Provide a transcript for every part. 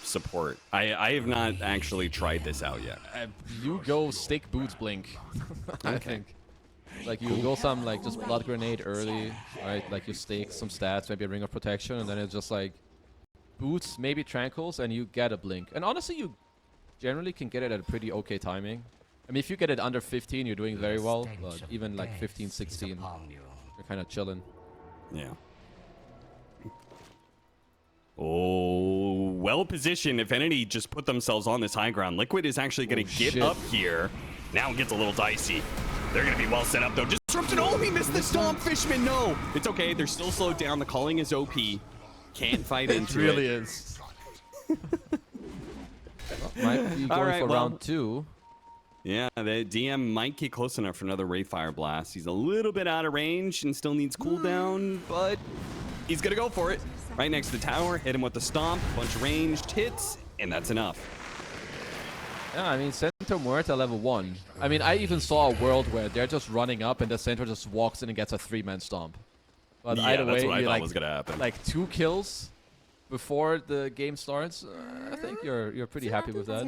support. I have not actually tried this out yet. You go stick boots blink. I think. Like you go some like just blood grenade early, right? Like you stake some stats, maybe a ring of protection, and then it's just like boots, maybe tranquils, and you get a blink. And honestly, you generally can get it at a pretty okay timing. I mean, if you get it under 15, you're doing very well. But even like 15, 16, you're kind of chilling. Yeah. Oh, well positioned. If Entity just put themselves on this high ground, Liquid is actually going to get up here. Now it gets a little dicey. They're going to be well set up, though. Disrupted. Oh, he missed the stomp. Fishman, no. It's okay. They're still slowed down. The calling is OP. Can't fight into it. It really is. Might be going for round 2. Yeah, the DM might get close enough for another Ray Fire Blast. He's a little bit out of range and still needs cooldown, but he's going to go for it. Right next to the tower, hit him with the stomp, bunch of ranged hits, and that's enough. Yeah, I mean, Centaur Muerta level 1. I mean, I even saw a world where they're just running up and the Centaur just walks in and gets a 3-man stomp. But yeah, either that's way, what I thought like, was going to happen. Like 2 kills before the game starts, I think you're pretty happy with that.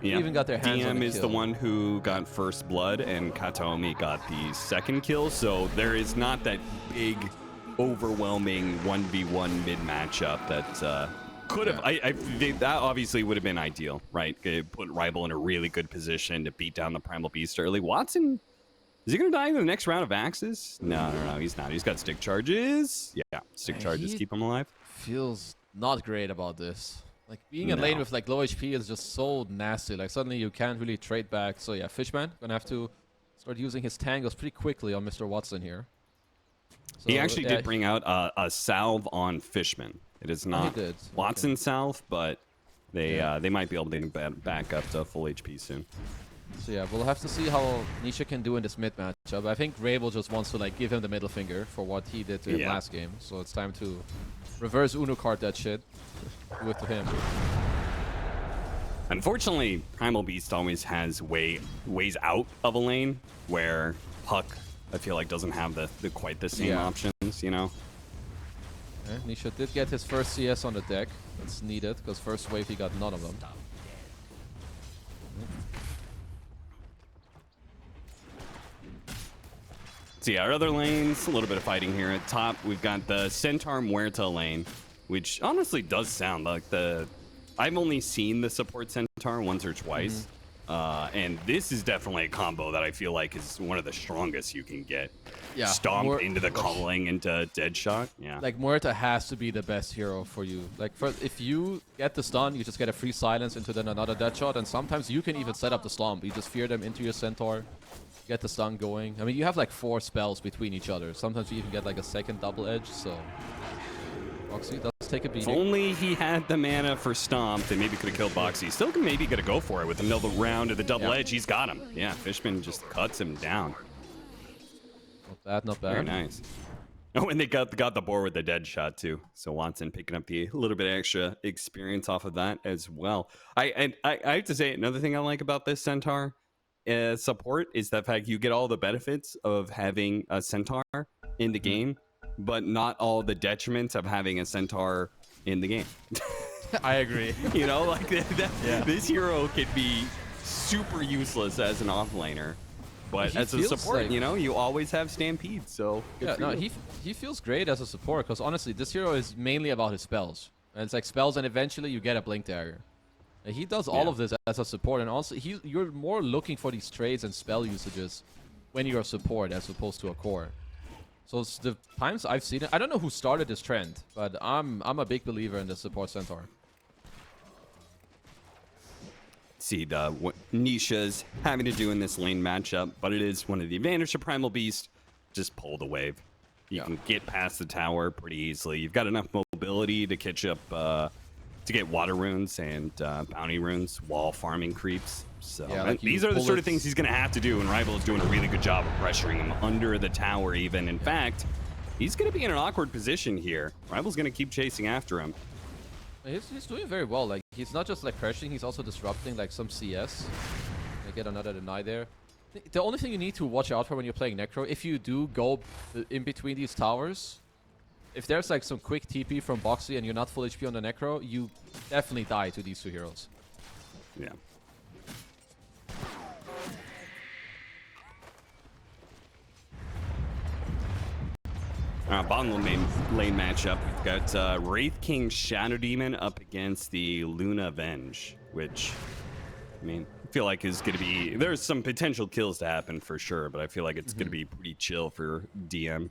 Yeah. They even got their hands on DM the is kill. the one who got first blood, and Kataomi got the second kill, so there is not that big, overwhelming 1v1 mid matchup that could have. That obviously would have been ideal, right? It put Rival in a really good position to beat down the Primal Beast early. Watson, is he going to die in the next round of axes? No, he's not. He's got stick charges. Yeah, stick charges keep him alive. Feels not great about this. Like being in lane with like low HP is just so nasty. Like suddenly you can't really trade back. So yeah, Fishman gonna have to start using his tangos pretty quickly on Mr. Watson here. So, he actually did bring out a salve on Fishman. It is not Watson's salve, but they might be able to get back up to full HP soon. So yeah, we'll have to see how Nisha can do in this mid matchup. I think Rabel just wants to like give him the middle finger for what he did to him last game. So it's time to reverse Uno card that shit. Do it to him. Unfortunately, Primal Beast always has ways out of a lane where Puck, I feel like, doesn't have the quite the same options, you know? Okay, Nisha did get his first CS on the deck. That's needed, because first wave he got none of them. See, our other lanes, a little bit of fighting here. At top, we've got the Centaur Muerta lane, which honestly does sound like the... I've only seen the support Centaur once or twice, and this is definitely a combo that I feel like is one of the strongest you can get. Yeah, Stomp into the calling into Deadshot. Yeah. Like Muerta has to be the best hero for you. Like if you get the stun, you just get a free silence into then another Deadshot, and sometimes you can even set up the stomp. You just fear them into your Centaur, get the stun going. I mean, you have like 4 spells between each other. Sometimes you even get like a second double edge, so Boxy does take a beating. If only he had the mana for Stomp, they maybe could have killed Boxy. Still can maybe gonna go for it with another round of the double edge. He's got him. Yeah, Fishman just cuts him down. Not bad, not bad. Very nice. Oh, and they got the board with the dead shot too. So Watson picking up the little bit extra experience off of that as well. I have to say, another thing I like about this Centaur support is the fact you get all the benefits of having a Centaur in the game, but not all the detriments of having a Centaur in the game. I agree. You know, like this hero could be super useless as an offlaner, but as a support, like, you know, you always have Stampede. So yeah, no, he feels great as a support because honestly, this hero is mainly about his spells. And it's like spells, and eventually you get a Blink Dagger. And he does all of this as a support, and also you're more looking for these trades and spell usages when you're a support as opposed to a core. So it's the times I've seen it, I don't know who started this trend, but I'm a big believer in the support Centaur. See what Nisha's having to do in this lane matchup, but it is one of the advantages of Primal Beast. Just pull the wave. You can get past the tower pretty easily. You've got enough mobility to catch up, to get water runes and bounty runes, wall farming creeps. So like these are the sort of things he's going to have to do, and Rival is doing a really good job of pressuring him under the tower even. In fact, he's going to be in an awkward position here. Rival's going to keep chasing after him. He's doing very well. Like, he's not just like pressuring, he's also disrupting like some CS. I get another deny there. The only thing you need to watch out for when you're playing Necro, if you do go in between these towers, if there's like some quick TP from Boxy and you're not full HP on the Necro, you definitely die to these two heroes. Yeah. Bottom lane matchup. We've got Wraith King Shadow Demon up against the Luna Venge, which, I mean, I feel like is going to be... There's some potential kills to happen for sure, but I feel like it's going to be pretty chill for DM.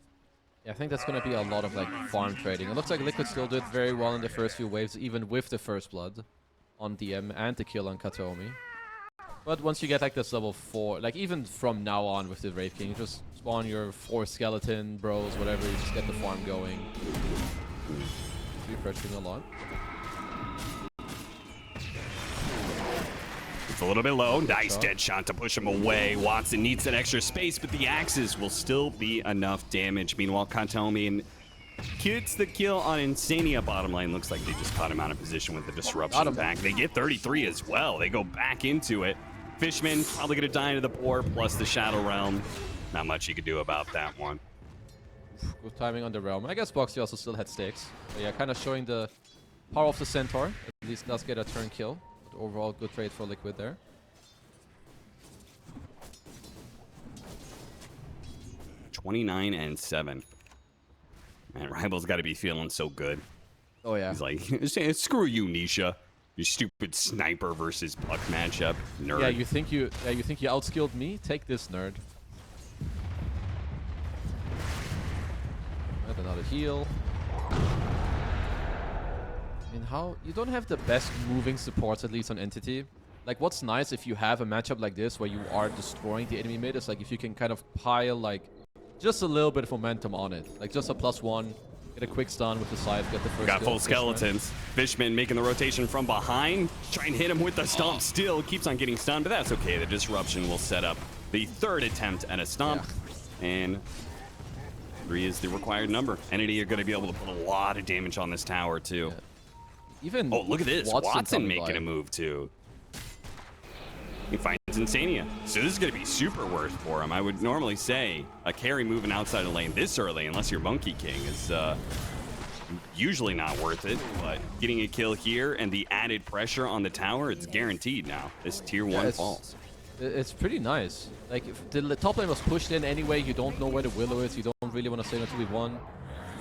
Yeah, I think that's going to be a lot of like farm trading. It looks like Liquid still did very well in the first few waves, even with the first blood on DM and the kill on Kataomi. But once you get like this level 4, like even from now on with the Wraith King, you just spawn your 4 skeleton bros, whatever, you just get the farm going. Refreshing a lot. It's a little bit low. Nice dead shot to push him away. Watson needs that extra space, but the axes will still be enough damage. Meanwhile, Kataomi gets the kill on Insania bottom lane. Looks like they just caught him out of position with the disruption back. They get 33 as well. They go back into it. Fishman probably going to die into the boar, plus the Shadow Realm. Not much you could do about that one. Good timing on the Realm. I guess Boxy also still had stakes. But yeah, kind of showing the power of the Centaur. At least does get a turn kill. But overall, good trade for Liquid there. 29-7. Man, Rival's got to be feeling so good. Oh yeah. He's like, screw you, Nisha. You stupid sniper versus Puck matchup, nerd. Yeah, you think you outskilled me? Take this, nerd. Right, another heal. I mean, how you don't have the best moving supports, at least on Entity. Like, what's nice if you have a matchup like this where you are destroying the enemy mid is like if you can kind of pile like just a little bit of momentum on it, like just a +1. Get a quick stun with the scythe, get the first Got kill. full skeletons. Fishman making the rotation from behind. Try and hit him with the stomp still. Keeps on getting stunned, but that's okay. The disruption will set up the third attempt at a stomp. Yeah. And 3 is the required number. Entity are going to be able to put a lot of damage on this tower, too. Yeah. Even oh, look at this. Watson making a move, too. He finds Insania. So this is going to be super worth for him. I would normally say a carry moving outside of lane this early, unless you're Monkey King, is usually not worth it. But getting a kill here and the added pressure on the tower, it's guaranteed now. This tier 1 falls. It's pretty nice. Like, if the top lane was pushed in anyway, you don't know where the Willow is, you don't really want to stay until we won.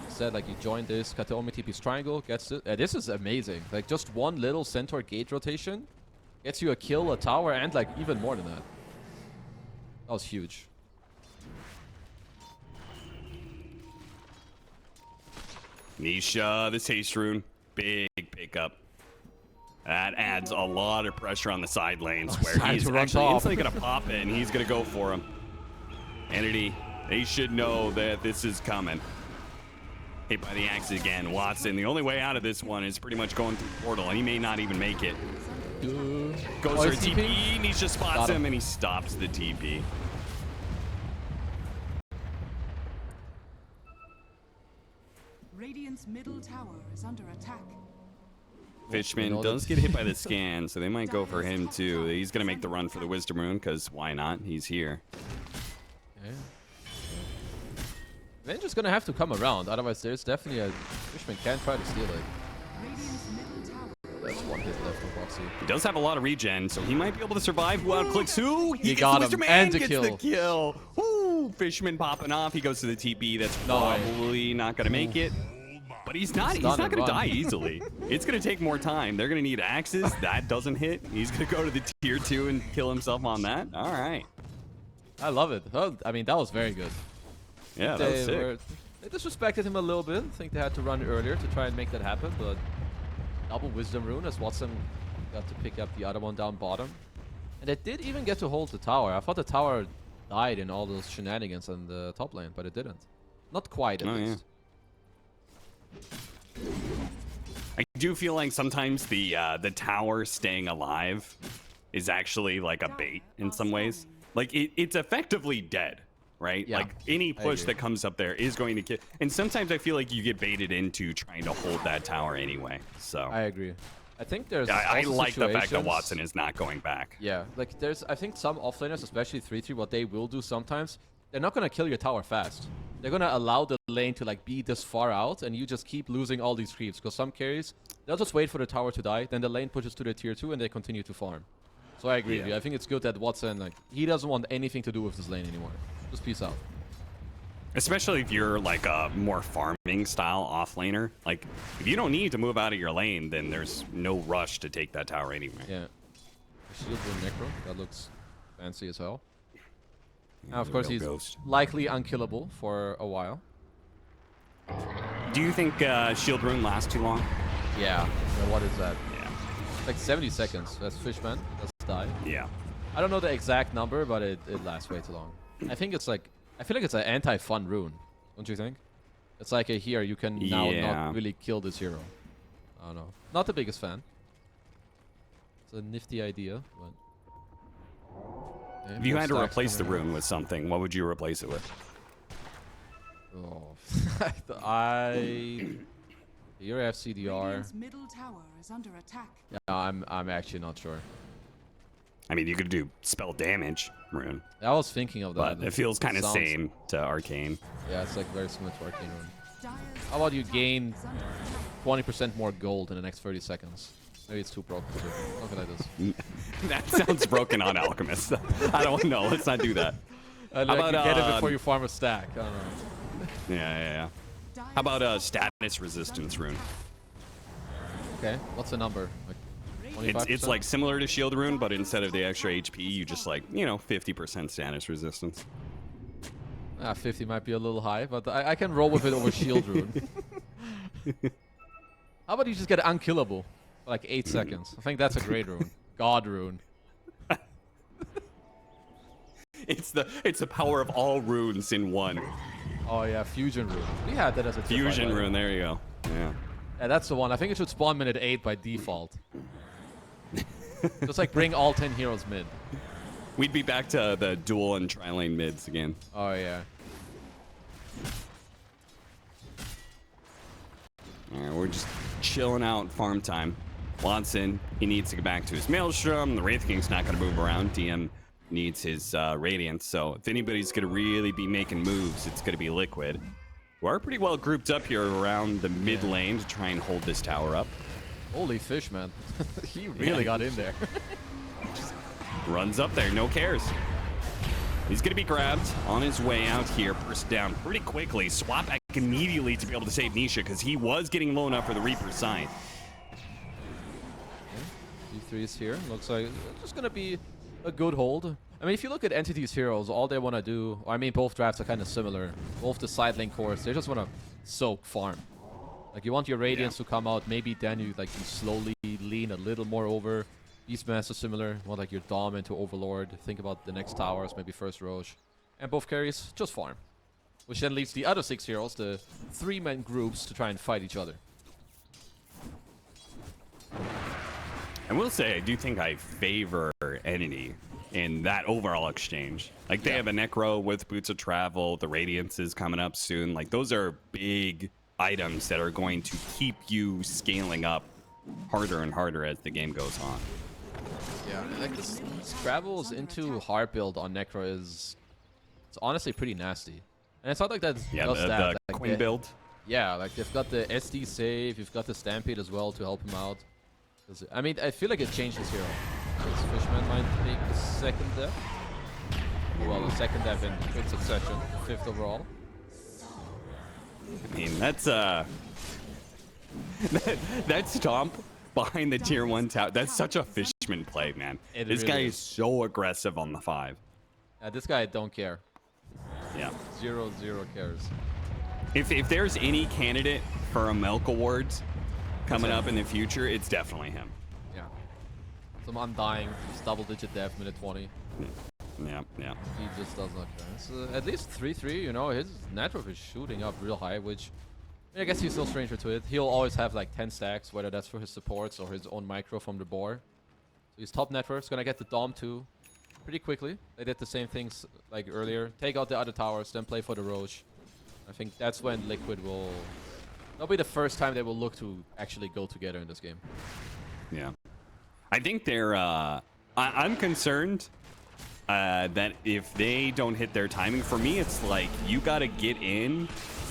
Instead, like, you join this, Kataomi TP's triangle, gets it. This is amazing. Like, just one little Centaur gate rotation gets you a kill, a tower, and like even more than that. That was huge. Nisha, this haste rune, big pickup. That adds a lot of pressure on the side lanes where he's actually instantly going to pop it and he's going to go for him. Entity, they should know that this is coming. Hit by the axe again. Watson, the only way out of this one is pretty much going through the portal, and he may not even make it. Goes for a TP, Nisha spots him, and he stops the TP. Radiant's middle tower is under attack. Fishman does get hit by the scan, so they might go for him too. He's going to make the run for the Wisdom Rune, because why not? He's here. Yeah. They're just going to have to come around, otherwise there's definitely a... Fishman can try to steal it. That's one hit left for Boxy. He does have a lot of regen, so he might be able to survive. Who outclicks who? He got him, and gets the kill. Ooh, Fishman popping off. He goes to the TP. That's probably not going to make it. But he's not going to die easily. It's going to take more time. They're going to need axes. That doesn't hit. He's going to go to the tier 2 and kill himself on that. All right. I love it. I mean, that was very good. Yeah, that was sick. They disrespected him a little bit. I think they had to run earlier to try and make that happen, but double Wisdom Rune as Watson got to pick up the other one down bottom. And they did even get to hold the tower. I thought the tower died in all those shenanigans on the top lane, but it didn't. Not quite, at least. Yeah. I do feel like sometimes the tower staying alive is actually like a bait in some ways. Like, it's effectively dead. Right? Yeah, like any push that comes up there is going to get, and sometimes I feel like you get baited into trying to hold that tower anyway. So I agree. I think there's I like the fact that Watson is not going back. Yeah, like I think some offlaners, especially 3-3, what they will do sometimes they're not gonna kill your tower fast. They're gonna allow the lane to like be this far out, and you just keep losing all these creeps. Because some carries, they'll just wait for the tower to die, then the lane pushes to the tier 2, and they continue to farm. So I agree with you. I think it's good that Watson, like, he doesn't want anything to do with this lane anymore. Just peace out. Especially if you're like a more farming style offlaner. Like, if you don't need to move out of your lane, then there's no rush to take that tower anyway. Yeah. Shield with Necro. That looks fancy as hell. Yeah, Of course, he's ghost. likely unkillable for a while. Do you think Shield Rune lasts too long? Yeah. What is that? Yeah. Like 70 seconds. That's Fishman. That's die. Yeah. I don't know the exact number, but it lasts way too long. I think it's like, I feel like it's an anti-fun rune. Don't you think? It's like a here, you can now not really kill this hero. I don't know. Not the biggest fan. It's a nifty idea, but... If you had to replace the rune with something, what would you replace it with? Oh. Here I have CDR. Radiant's middle tower is under attack. Yeah, I'm actually not sure. I mean, you could do spell damage rune, I was thinking of that. but it feels kind of sounds- same to arcane. Yeah, it's like very similar to Arcane Rune. Dire's How about you tower gain is under attack. 20% more gold in the next 30 seconds? Maybe it's too broke to do. Something like this. That sounds broken on Alchemist. I don't know. Let's not do that. Like about, you get it before you farm a stack. I don't know. Yeah. Dire's How about tower status resistance rune? Okay, what's the number? Like 25%? It's like similar to shield rune, but instead of the extra HP, you just like 50% status resistance. 50 might be a little high, but I can roll with it over shield rune. How about you just get unkillable for like 8 seconds? I think that's a great rune. God rune. It's the power of all runes in one. Oh yeah, fusion rune. We had that as a tier Fusion 5, right? rune. There you go. Yeah. Yeah, that's the one. I think it should spawn minute 8 by default. Just like bring all 10 heroes mid. We'd be back to the dual and tri-lane mids again. Oh yeah. Alright, we're just chilling out farm time. Watson, he needs to get back to his Maelstrom. The Wraith King's not going to move around. DM needs his Radiance. So if anybody's going to really be making moves, it's going to be Liquid. We are pretty well grouped up here around the mid lane to try and hold this tower up. Holy fish, man. He really got in there. Runs up there, no cares. He's going to be grabbed on his way out here, burst down pretty quickly. Swap back immediately to be able to save Nisha because he was getting low enough for the Reaper sign. D3 is here. Looks like it's just going to be a good hold. I mean, if you look at Entity's heroes, all they want to do... I mean, both drafts are kind of similar. Both the side lane cores, they just want to soak farm. Like, you want your Radiance to come out. Maybe then you slowly lean a little more over. Beastmaster similar. You want, like, your Dom into Overlord. Think about the next towers, maybe first Roche. And both carries, just farm. Which then leaves the other 6 heroes, the 3-man groups, to try and fight each other. I will say, I do think I favor Entity in that overall exchange. Like, they have a Necro with Boots of Travel. The Radiance is coming up soon. Like, those are big items that are going to keep you scaling up harder and harder as the game goes on. Yeah, like this Scrabbles into hard build on Necro it's honestly pretty nasty. And it's not like that's Yeah, just the that. Like Queen build. Yeah, like they've got the SD save, you've got the Stampede as well to help him out. I mean, I feel like it changed his hero. Because Fishman might make the second death. Well, the second death in quick succession, 5th overall. I mean, that's that stomp behind the tier 1 tower. That's such a Fishman play, man. This really guy is. is so aggressive on the 5. This guy don't care. Yeah. 0 cares. If there's any candidate for a Milk Awards coming up in the future, it's definitely him. Yeah. Some undying, just double-digit death, minute 20. Yeah. He just does not care. So at least 3-3, you know, his net worth is shooting up real high, which I guess he's no stranger to it. He'll always have like 10 stacks, whether that's for his supports or his own micro from the board. So his top net worth is gonna get the Dom too pretty quickly. They did the same things like earlier. Take out the other towers, then play for the Roche. I think that's when Liquid will... That'll be the first time they will look to actually go together in this game. Yeah. I think they're... I'm concerned that if they don't hit their timing, for me, it's like you got to get in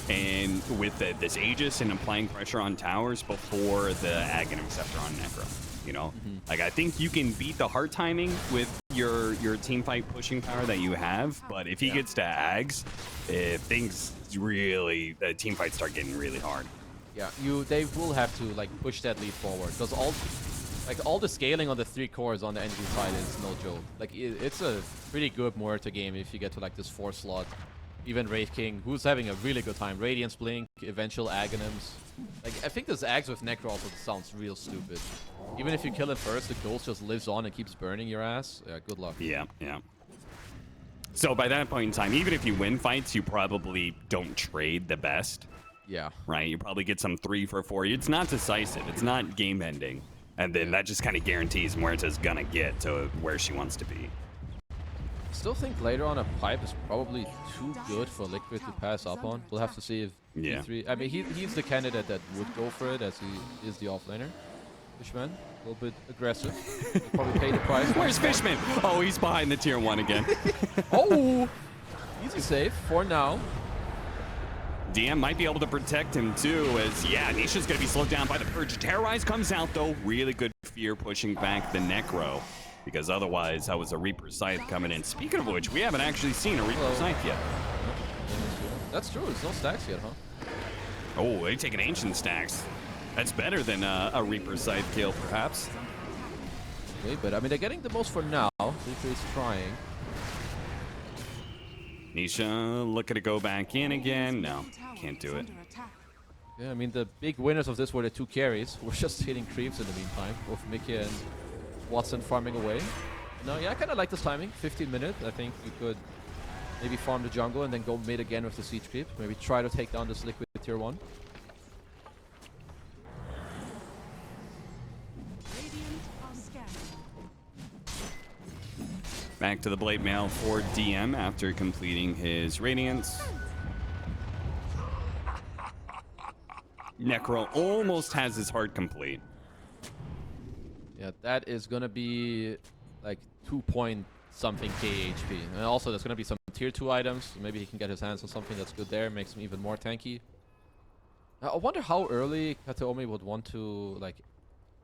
and with this Aegis and applying pressure on towers before the Aghanim Scepter on Necro. You know, like I think you can beat the hard timing with your team fight pushing power that you have, but if he gets to Ags, things really the team fights start getting really hard. Yeah, they will have to like push that lead forward because all the scaling on the 3 cores on the enemy side is no joke. Like it's a pretty good Muerta game if you get to like this 4 slot. Even Wraith King, who's having a really good time. Radiance Blink, eventual Aghanims. Like I think this Ags with Necro also sounds real stupid. Even if you kill it first, the ghost just lives on and keeps burning your ass. Yeah, good luck. Yeah, yeah. So by that point in time, even if you win fights, you probably don't trade the best. Yeah. Right? You probably get some 3 for 4. It's not decisive. It's not game ending. And then that just kind of guarantees Muerta's gonna get to where she wants to be. Still think later on a pipe is probably too good for Liquid to pass up on. We'll have to see if E3... I mean, he's the candidate that would go for it as he is the offlaner. Fishman, a little bit aggressive. He'll probably pay the price. Where's Fishman? Oh, he's behind the tier 1 again. Oh! Easy save for now. DM might be able to protect him too, as yeah, Nisha's gonna be slowed down by the Purge. Terrorize comes out though. Really good fear pushing back the Necro, because otherwise that was a Reaper Scythe coming in. Speaking of which, we haven't actually seen a Reaper Scythe yet. That's true. There's no stacks yet, huh? Oh, they taking ancient stacks. That's better than a Reaper Scythe kill, perhaps. Okay, but I mean they're getting the most for now. Reaper is trying. Nisha looking to go back in again. No, can't do it. Yeah, I mean, the big winners of this were the 2 carries. We're just hitting creeps in the meantime. Both Mickey and Watson farming away. No, yeah, I kind of like this timing. 15 minutes. I think you could maybe farm the jungle and then go mid again with the siege creep. Maybe try to take down this Liquid tier 1. Back to the Blade Mail for DM after completing his Radiance. Necro almost has his heart complete. Yeah, that is going to be like 2 point something K HP. And also there's going to be some tier 2 items. So maybe he can get his hands on something that's good there. Makes him even more tanky. I wonder how early Kataomi would want to like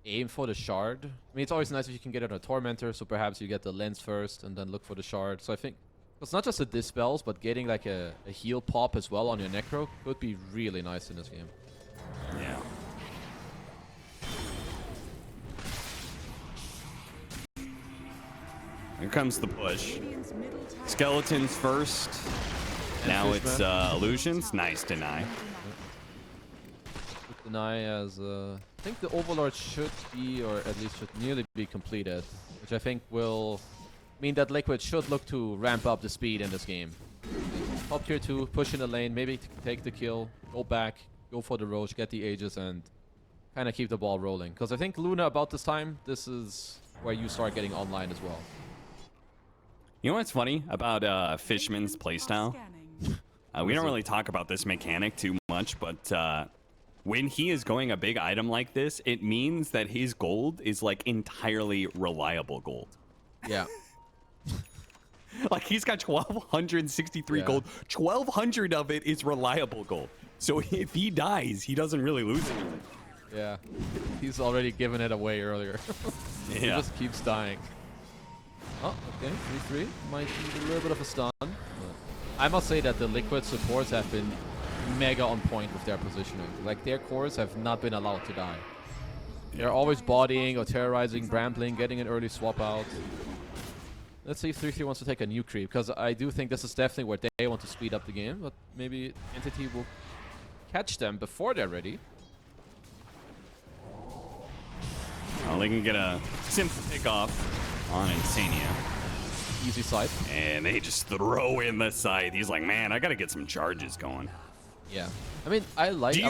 aim for the shard. I mean, it's always nice if you can get it on a Tormentor, so perhaps you get the lens first and then look for the shard. So I think it's not just the dispels, but getting like a heal pop as well on your Necro could be really nice in this game. Yeah. Here comes the push. Skeletons first. Now it's illusions. Nice deny. Deny as I think the Overlord should be, or at least should nearly be completed, which I think will mean that Liquid should look to ramp up the speed in this game. Top tier 2, push in the lane, maybe take the kill, go back, go for the Roche, get the Aegis, and kind of keep the ball rolling. Because I think Luna, about this time, this is where you start getting online as well. You know what's funny about Fishman's playstyle? We don't really talk about this mechanic too much, but when he is going a big item like this, it means that his gold is like entirely reliable gold. Yeah. Like he's got 1,263 gold. 1,200 of it is reliable gold. So if he dies, he doesn't really lose anything. Yeah. He's already given it away earlier. He just keeps dying. Oh, okay. 3-3. Might need a little bit of a stun. But I must say that the Liquid supports have been mega on point with their positioning. Like, their cores have not been allowed to die. They're always bodying or terrorizing, brambling, getting an early swap out. Let's see if 3-3 wants to take a new creep, because I do think this is definitely where they want to speed up the game, but maybe Entity will catch them before they're ready. Well, they can get a simple pick off on Insania. Easy side. And they just throw in the scythe. He's like, man, I gotta get some charges going. Yeah. I mean, I like... Do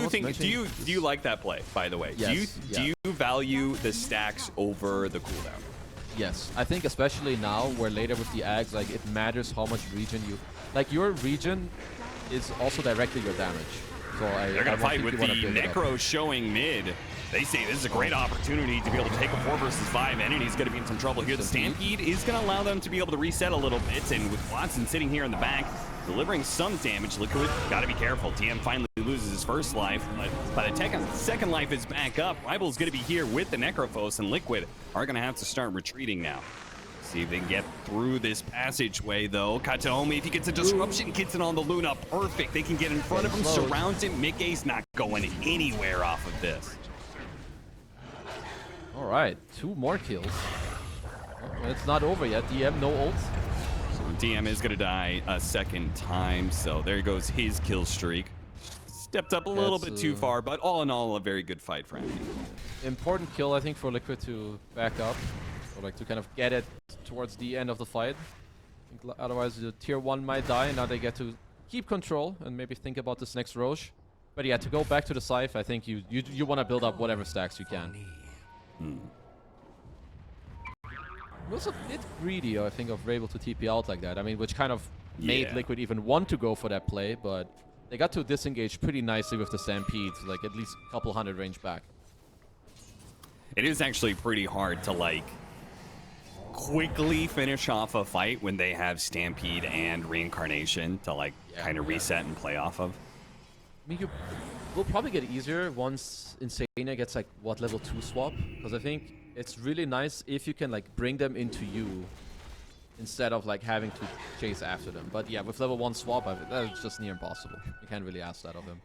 you like that play, by the way? Yes. Do you value the stacks over the cooldown? Yes. I think especially now, where later with the Ags, like, it matters how much regen you... Like, your regen is also directly your damage. So They're gonna fight with the Necro showing mid. They say this is a great opportunity to be able to take a 4 versus 5. Entity's going to be in some trouble here. The Stampede is going to allow them to be able to reset a little bit. And with Watson sitting here in the back, delivering some damage, Liquid got to be careful. TM finally loses his first life, but by the second life is back up. Rival's going to be here with the Necrophos, and Liquid are going to have to start retreating now. See if they can get through this passageway, though. Kataomi, if he gets a disruption, gets it on the Luna, perfect. They can get in front of him, surround him. Mickey's not going anywhere off of this. All right, 2 more kills. Oh, it's not over yet. DM, no ult. So DM is going to die a second time, so there goes his kill streak. Stepped up a little bit too far, but all in all, a very good fight for him. Important kill, I think, for Liquid to back up, or like to kind of get it towards the end of the fight. I think otherwise, the tier 1 might die, and now they get to keep control and maybe think about this next Roche. But yeah, to go back to the Scythe, I think you want to build up whatever stacks you can. It was a bit greedy, I think, of Rabel to TP out like that. I mean, which kind of made Liquid even want to go for that play, but they got to disengage pretty nicely with the Stampede, like at least a couple hundred range back. It is actually pretty hard to, like, quickly finish off a fight when they have Stampede and Reincarnation to, like, kind of reset and play off of. I mean, we'll probably get easier once Insania gets, like, what, level 2 swap? Because I think it's really nice if you can, like, bring them into you instead of, like, having to chase after them. But yeah, with level 1 swap, that's just near impossible. You can't really ask that of him.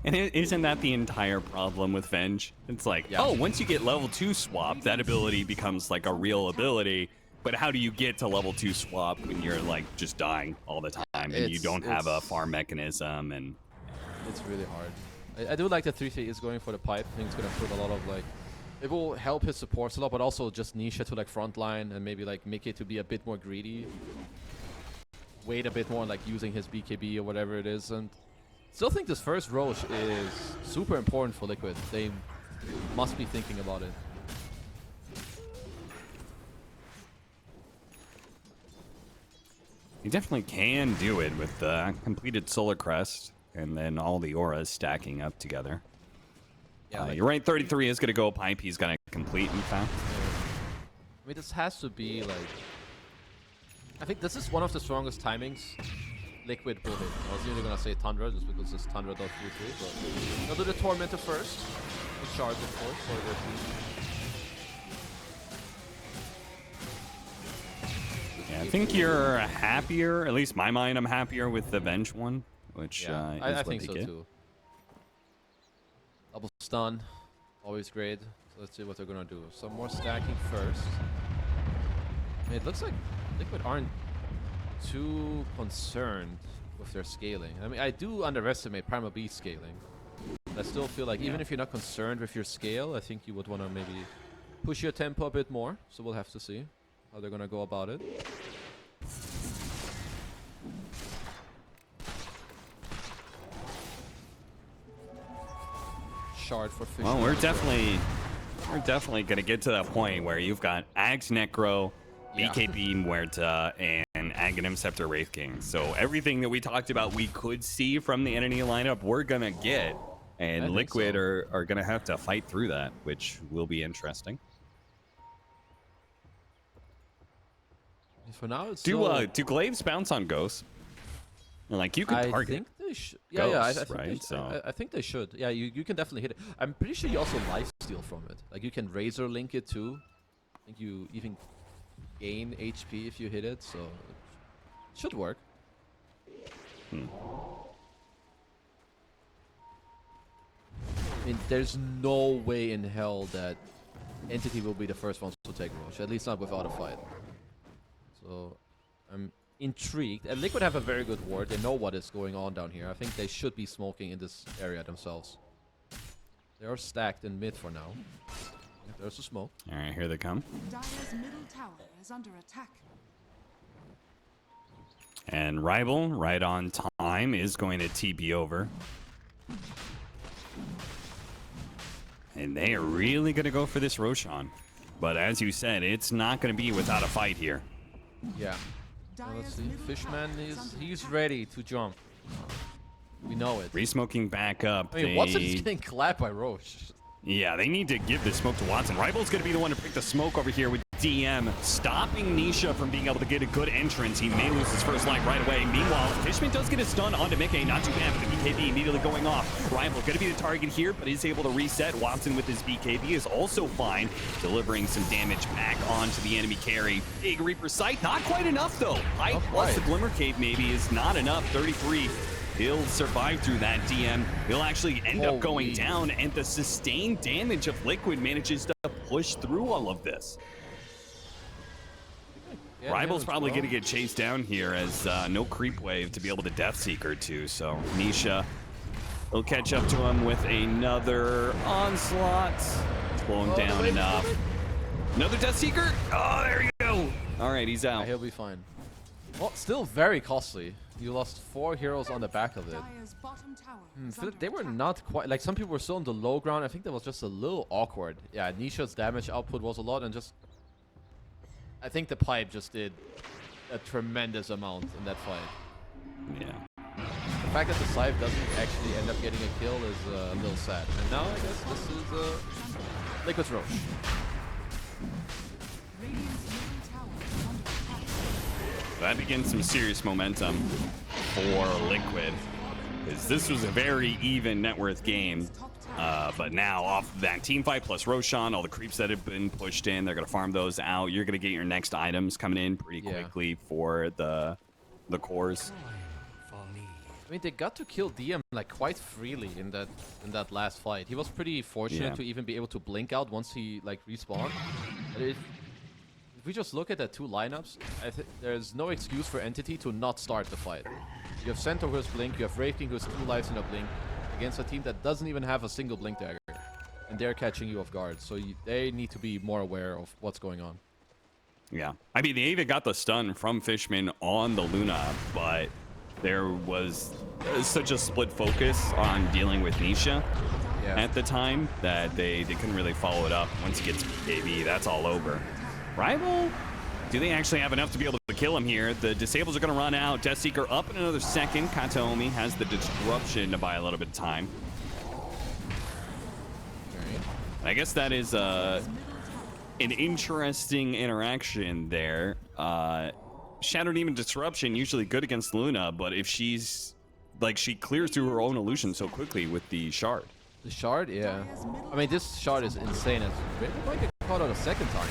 And isn't that the entire problem with Venge? It's like, oh, once you get level 2 swap, that ability becomes, like, a real ability. But how do you get to level 2 swap when you're, like, just dying all the time and you don't have a farm mechanism? And it's really hard. I do like that 3-3 is going for the pipe. I think it's going to put a lot of, like, it will help his supports a lot, but also just Nisha to, like, frontline and maybe, like, Mickey to be a bit more greedy. Wait a bit more, like, using his BKB or whatever it is. And still think this first Roche is super important for Liquid. They must be thinking about it. you definitely can do it with the completed Solar Crest and then all the auras stacking up together. Yeah, you're right. 33 is going to go pipe. He's going to complete, in fact. I mean, this has to be, like... I think this is one of the strongest timings Liquid will hit. I was usually going to say Tundra, just because it's Tundra.33, but... I'll do the Tormentor first. The Shards, of course, for their team. Yeah, I think you're happier, at least my mind, I'm happier with the Venge one, which I think so too. Double stun, always great. So let's see what they're gonna do. Some more stacking first. I mean, it looks like Liquid aren't too concerned with their scaling. I mean, I do underestimate Primal Beast scaling. But I still feel like even if you're not concerned with your scale, I think you would want to maybe push your tempo a bit more. So we'll have to see how they're gonna go about it. Shard for fish. Well, we're definitely gonna get to that point where you've got Axe Necro, BKB Muerta, and Aghanim Scepter Wraith King. So everything that we talked about we could see from the entity lineup, we're gonna get. And Liquid are gonna have to fight through that, which will be interesting. For now, it's do glaives bounce on ghosts? Like, you can target. I think they should. I think they should. Yeah, you can definitely hit it. I'm pretty sure you also lifesteal from it. Like, you can razor link it too. I think you even gain HP if you hit it, so it should work. I mean, there's no way in hell that Entity will be the first ones to take Roche, at least not without a fight. So I'm intrigued. And Liquid have a very good ward. They know what is going on down here. I think they should be smoking in this area themselves. They are stacked in mid for now. There's a smoke. All right, here they come. Dire's middle tower is under attack. And Rival, right on time, is going to TP over. And they are really going to go for this Roshan. But as you said, it's not going to be without a fight here. Yeah. Well, let's see. Fishman he's ready to jump. We know it. Re-smoking back up. I mean, Watson is getting clapped by Roche. Yeah, they need to give the smoke to Watson. Rival's going to be the one to pick the smoke over here with DM, stopping Nisha from being able to get a good entrance. He may lose his first life right away. Meanwhile, Fishman does get a stun onto Mickey. Not too bad, but the BKB immediately going off. Rival going to be the target here, but is able to reset. Watson with his BKB is also fine, delivering some damage back onto the enemy carry. Big Reaper Sight, not quite enough though. Height plus the Glimmer Cave maybe is not enough. 33. He'll survive through that DM. He'll actually end up going down, and the sustained damage of Liquid manages to push through all of this. Yeah, Rival's probably going to get chased down here as no creep wave to be able to Death Seeker too. So Nisha will catch up to him with another onslaught. Slow him down enough. Another Death Seeker. Oh, there you go. All right, he's out. Yeah, he'll be fine. Well, still very costly. You lost 4 heroes on the back of it. Dire's bottom tower is Feel like under they were attack. not quite, like some people were still on the low ground. I think that was just a little awkward. Yeah, Nisha's damage output was a lot, and just I think the pipe just did a tremendous amount in that fight. Yeah. The fact that the Scythe doesn't actually end up getting a kill is a little sad. And now I guess this is Liquid's Roche. Radiant's middle tower is under attack. That begins some serious momentum for Liquid, because this was a very even net worth game. But now off that team fight plus Roshan, all the creeps that have been pushed in, they're going to farm those out. You're going to get your next items coming in pretty quickly for the cores. I mean, they got to kill DM like quite freely in that last fight. He was pretty fortunate to even be able to blink out once he like respawned. But if we just look at the 2 lineups, there's no excuse for Entity to not start the fight. You have Centaur who has blink, you have Wraith King who has 2 lives in a blink, against a team that doesn't even have a single blink dagger, and they're catching you off guard. So they need to be more aware of what's going on. Yeah, I mean, they even got the stun from Fishman on the Luna, but there was such a split focus on dealing with Nisha at the time that they couldn't really follow it up. Once he gets BKB, that's all over. Rival, do they actually have enough to be able to kill him here? The disables are going to run out. Death Seeker up in another second. Kataomi has the disruption to buy a little bit of time. I guess that is an interesting interaction there. Shadow Demon Disruption, usually good against Luna, but if she's like, she clears through her own illusion so quickly with the shard. The shard, yeah. I mean, this shard is insane. It might get caught out a second time.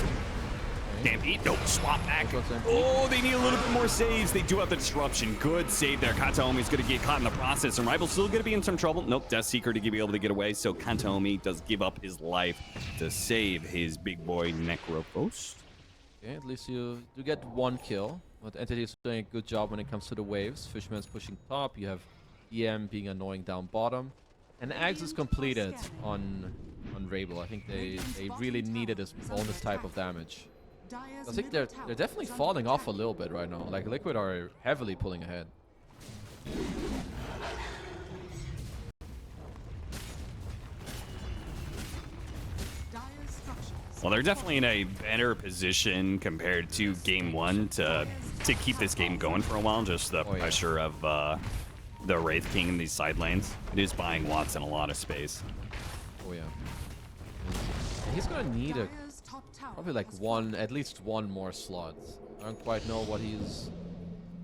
Stampede, nope, swap back. Oh, they need a little bit more saves. They do have the disruption. Good save there. Kataomi's going to get caught in the process, and Rival's still going to be in some trouble. Nope, Death Seeker to be able to get away, so Kataomi does give up his life to save his big boy Necrophost. Okay, at least you get 1 kill. But Entity is doing a good job when it comes to the waves. Fishman's pushing top. You have EM being annoying down bottom. And Ags is completed on Rabel. I think they really needed this bonus type of damage. I think they're definitely falling off a little bit right now. Like Liquid are heavily pulling ahead. Well, they're definitely in a better position compared to game 1 to keep this game going for a while. Just the pressure of the Wraith King in these side lanes. It is buying Watson a lot of space. Oh yeah. He's gonna need probably like at least one more slot. I don't quite know what he's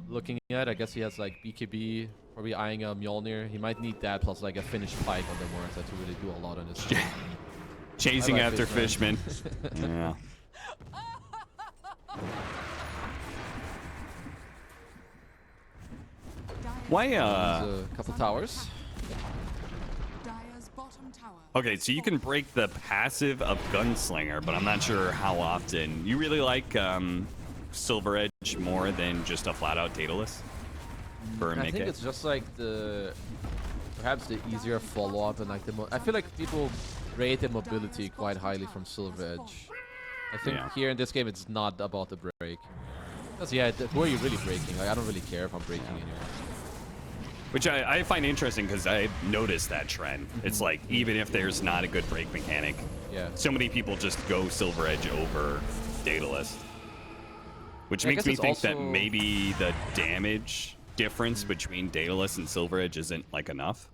looking at. I guess he has like BKB, probably eyeing a Mjolnir. He might need that plus like a finished pike on the Morita to really do a lot on his team. Chasing after Fishman. Yeah. Why, a couple towers. Okay, so you can break the passive of Gunslinger, but I'm not sure how often. You really like Silver Edge more than just a flat-out Daedalus? I think it's just like perhaps the easier follow-up and like I feel like people rate the mobility quite highly from Silver Edge. I think here in this game it's not about the break. Because who are you really breaking? Like, I don't really care if I'm breaking anyone. Which I find interesting because I noticed that trend. It's like, even if there's not a good break mechanic, so many people just go Silver Edge over Daedalus. Which makes me think that maybe the damage difference between Daedalus and Silver Edge isn't like enough.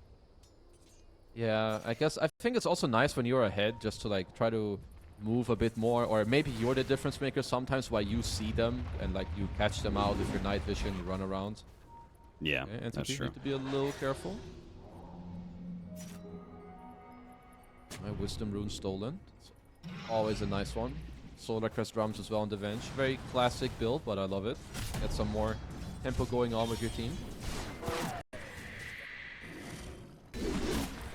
Yeah, I think it's also nice when you're ahead just to like try to move a bit more, or maybe you're the difference maker sometimes while you see them and like you catch them out with your night vision, you run around. Yeah, Okay, that's Entity true. need to be a little careful. My Wisdom Rune stolen. It's always a nice one. Solar Crest drums as well on the bench. Very classic build, but I love it. Get some more tempo going on with your team.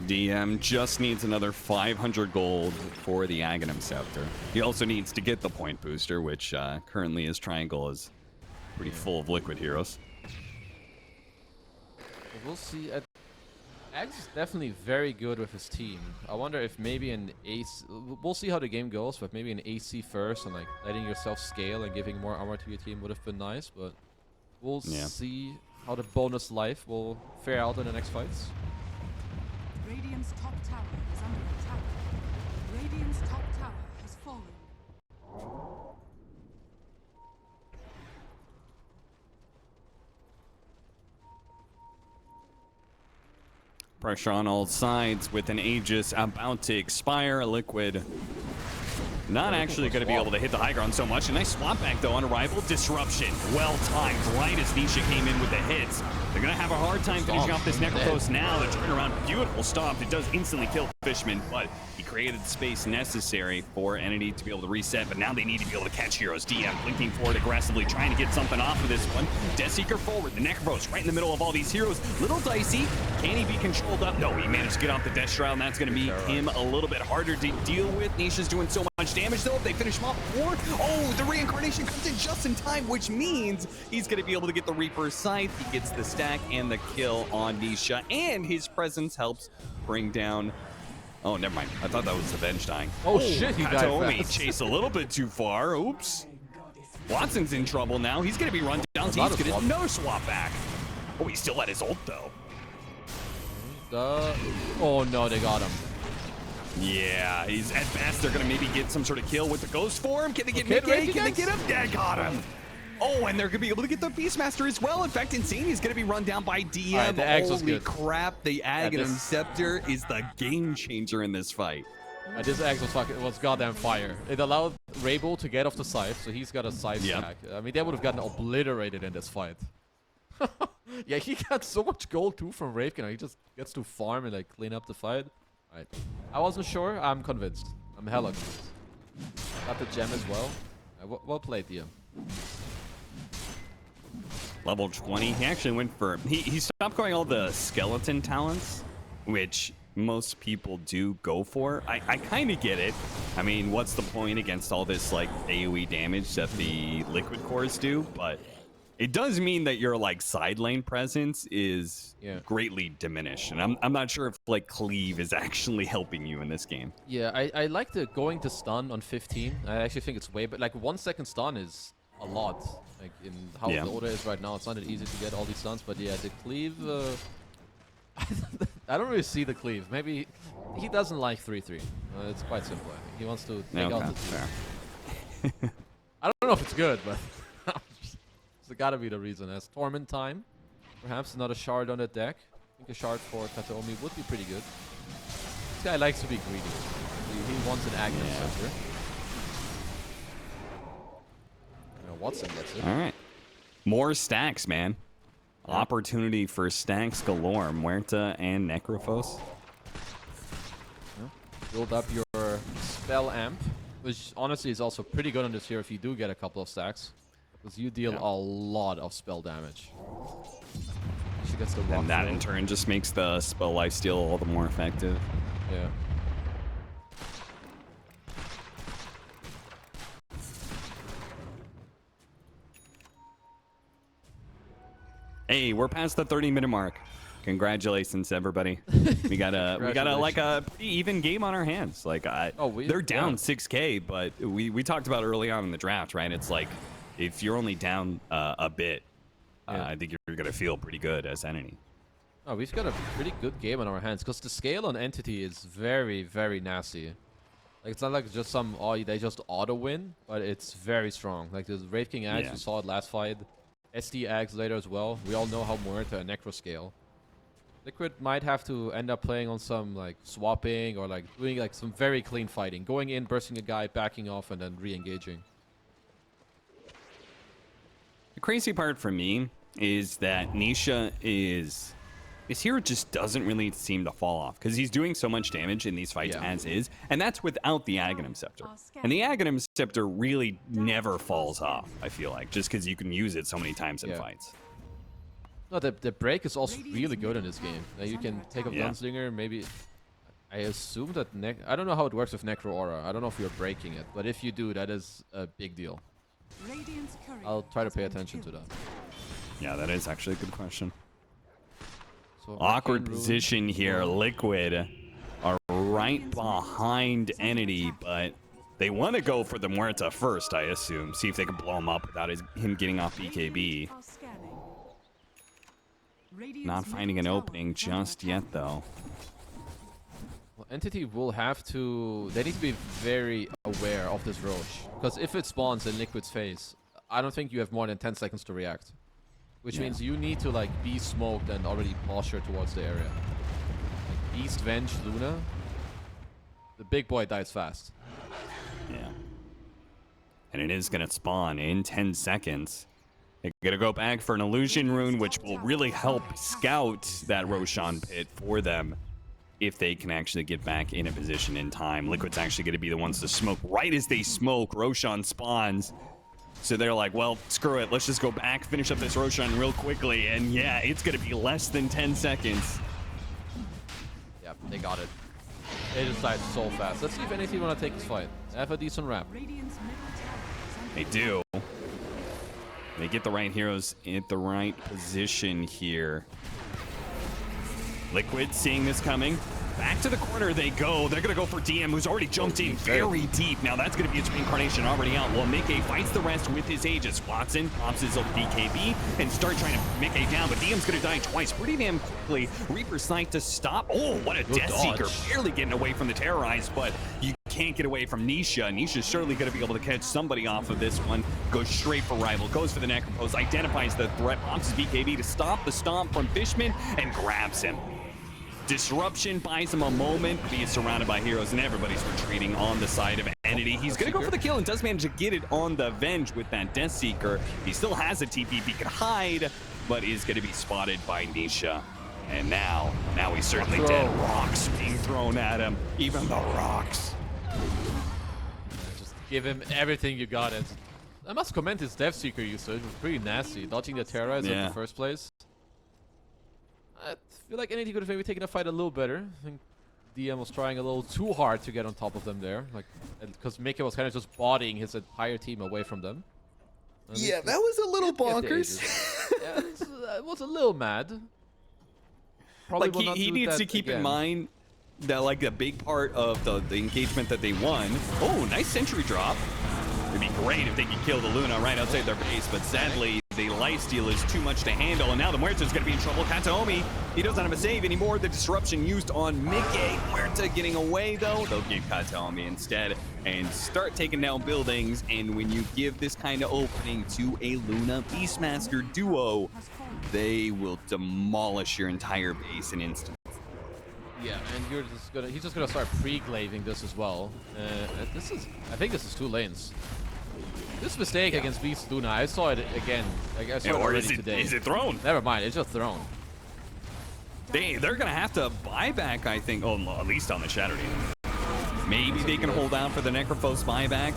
DM just needs another 500 gold for the Aghanim Scepter. He also needs to get the point booster, which currently his triangle is pretty full of liquid heroes. We'll see. Axe is definitely very good with his team. I wonder if maybe an AC... We'll see how the game goes, but maybe an AC first and like letting yourself scale and giving more armor to your team would have been nice, but we'll see how the bonus life will fare out in the next fights. Radiant's top tower is under attack. Radiant's top tower has fallen. Pressure on all sides with an Aegis about to expire. Liquid not actually going to be able to hit the high ground so much. A nice swap back though on arrival. Disruption. Well timed. Right as Nisha came in with the hits. They're going to have a hard time finishing off this Necrophos now. The turnaround, beautiful stomp. It does instantly kill Fishman, but he created the space necessary for Entity to be able to reset, but now they need to be able to catch heroes. DM blinking forward aggressively, trying to get something off of this one. Deathseeker forward, the Necrophos right in the middle of all these heroes. Little dicey. Can he be controlled up? No, he managed to get off the Death Shroud, and that's going to be him a little bit harder to deal with. Nisha's doing so much damage, though. If they finish him off before, oh, the reincarnation comes in just in time, which means he's going to be able to get the Reaper's Scythe. He gets the stack and the kill on Nisha, and his presence helps bring down... Oh, never mind. I thought that was the bench dying. Oh shit, he died Katomi fast. chased a little bit too far. Oops. Watson's in trouble now. He's going to be run down. So he's going to no swap back. Oh, he still had his ult, though. Oh no, they got him. Yeah, he's at best. They're going to maybe get some sort of kill with the ghost form. Can they get Mickey? Can they get him? Yeah, got him. Oh, and they're going to be able to get the Beastmaster as well. In fact, Insane is going to be run down by DM. Right, the Axe was Holy good. crap, the Aghanim Scepter is the game changer in this fight. This Axe was goddamn fire. It allowed Raybo to get off the scythe, so he's got a scythe stack. I mean, they would have gotten obliterated in this fight. Yeah, he got so much gold too from Ravekin. He just gets to farm and like clean up the fight. Alright. I wasn't sure. I'm convinced. I'm hella convinced. Got the gem as well. Well played, DM. Level 20. He actually went for... He stopped going all the skeleton talents, which most people do go for. I kind of get it. I mean, what's the point against all this like AoE damage that the liquid cores do? But it does mean that your like side lane presence is greatly diminished. And I'm not sure if like cleave is actually helping you in this game. Yeah, I like the going to stun on 15. I actually think it's way, but like 1 second stun is a lot. Like in how the order is right now, it's not that easy to get all these stuns. But yeah, the cleave. I don't really see the cleave. Maybe he doesn't like 3-3. It's quite simple. I think he wants to take out the team. I don't know if it's good, but it's gotta be the reason. As Torment time, perhaps another shard on the deck. I think a shard for Kataomi would be pretty good. This guy likes to be greedy. He wants an Aghanim Scepter. Watson gets it. All right. More stacks, man. Opportunity for stacks galore. Muerta and Necrophos. Build up your spell amp, which honestly is also pretty good on this here if you do get a couple of stacks. Because you deal a lot of spell damage. She gets the And that in turn just makes the spell lifesteal all the more effective. Yeah. Hey, we're past the 30-minute mark. Congratulations, everybody. We got a like a pretty even game on our hands. Like they're down 6K, but we talked about early on in the draft, right? It's like if you're only down a bit, I think you're gonna feel pretty good as Entity. Oh, we've got a pretty good game on our hands because the scale on Entity is very, very nasty. Like it's not like just some they just auto win, but it's very strong. Like the Wraith King Axe, we saw it last fight. SD Axe later as well. We all know how Muerta and Necro scale. Liquid might have to end up playing on some like swapping or like doing like some very clean fighting, going in, bursting a guy, backing off, and then re-engaging. The crazy part for me is that Nisha is his hero just doesn't really seem to fall off because he's doing so much damage in these fights as is, and that's without the Aghanim Scepter. And the Aghanim Scepter really never falls off, I feel like, just because you can use it so many times in fights. No, the break is also really good in this game. Like you can take up Gunslinger, maybe. I assume that I don't know how it works with Necro Aura. I don't know if you're breaking it, but if you do, that is a big deal. I'll try to pay attention to that. Yeah, that is actually a good question. So Awkward position here. Liquid are right behind Entity, but they want to go for the Muerta first, I assume. See if they can blow him up without him getting off BKB. Not finding an opening just yet, though. Well, Entity will have to... They need to be very aware of this Roche. Because if it spawns in Liquid's face, I don't think you have more than 10 seconds to react. Which means you need to like be smoked and already posture towards the area. Like Beast, Venge, Luna. The big boy dies fast. Yeah. And it is going to spawn in 10 seconds. They're going to go back for an Illusion Rune, which will really help scout that Roshan pit for them if they can actually get back in a position in time. Liquid's actually going to be the ones to smoke. Right as they smoke, Roshan spawns. So they're like, well, screw it. Let's just go back, finish up this Roshan real quickly. And yeah, it's going to be less than 10 seconds. Yep, they got it. They decided so fast. Let's see if anything want to take this fight. They have a decent wrap. They do. They get the right heroes in the right position here. Liquid seeing this coming. Back to the corner they go. They're going to go for DM, who's already jumped in very deep. Now that's going to be its reincarnation already out. Well, Mickey fights the rest with his Aegis. Watson pops his BKB and start trying to Mickey down, but DM's going to die twice pretty damn quickly. Reaper's Sight to stop. Oh, what a Death Seeker. Barely getting away from the Terrorized, but you can't get away from Nisha. Nisha's surely going to be able to catch somebody off of this one. Goes straight for Rival. Goes for the Necropose. Identifies the threat. Pops his BKB to stop the stomp from Fishman and grabs him. Disruption buys him a moment. He is surrounded by heroes and everybody's retreating on the side of Entity. He's going to go for the kill and does manage to get it on the Venge with that Death Seeker. He still has a TP he can hide, but is going to be spotted by Nisha. And now he's certainly dead. Rocks being thrown at him. Even the rocks. Just give him everything you got. And I must commend his Death Seeker usage. It was pretty nasty. Dodging the Terrorizer in the first place. I feel like Entity could have maybe taken a fight a little better. I think DM was trying a little too hard to get on top of them there. Like, because Mickey was kind of just bodying his entire team away from them. And yeah, that was a little bonkers. Yeah, it was a little mad. Probably like he needs to keep in mind that like a big part of the engagement that they won. Oh, nice sentry drop. It'd be great if they could kill the Luna right outside their base, but sadly, the lifesteal is too much to handle, and now the Muerta's gonna be in trouble. Kataomi, he doesn't have a save anymore. The disruption used on Mickey. Muerta getting away, though. They'll give Kataomi instead and start taking down buildings, and when you give this kind of opening to a Luna Beastmaster duo, they will demolish your entire base in instance. Yeah, and he's just gonna start pre-glaving this as well. I think this is 2 lanes. This mistake against Beast Luna, I saw it again. Like, I saw it already today. Is it thrown? Never mind, it's just thrown. They're gonna have to buy back, I think. Oh, at least on the Shadow Demon. Maybe they can hold out for the Necrophos buyback.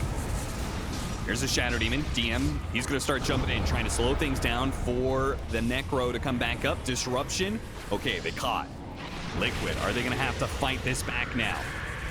Here's the Shadow Demon. DM, he's gonna start jumping in, trying to slow things down for the Necro to come back up. Disruption. Okay, they caught. Liquid, are they gonna have to fight this back now?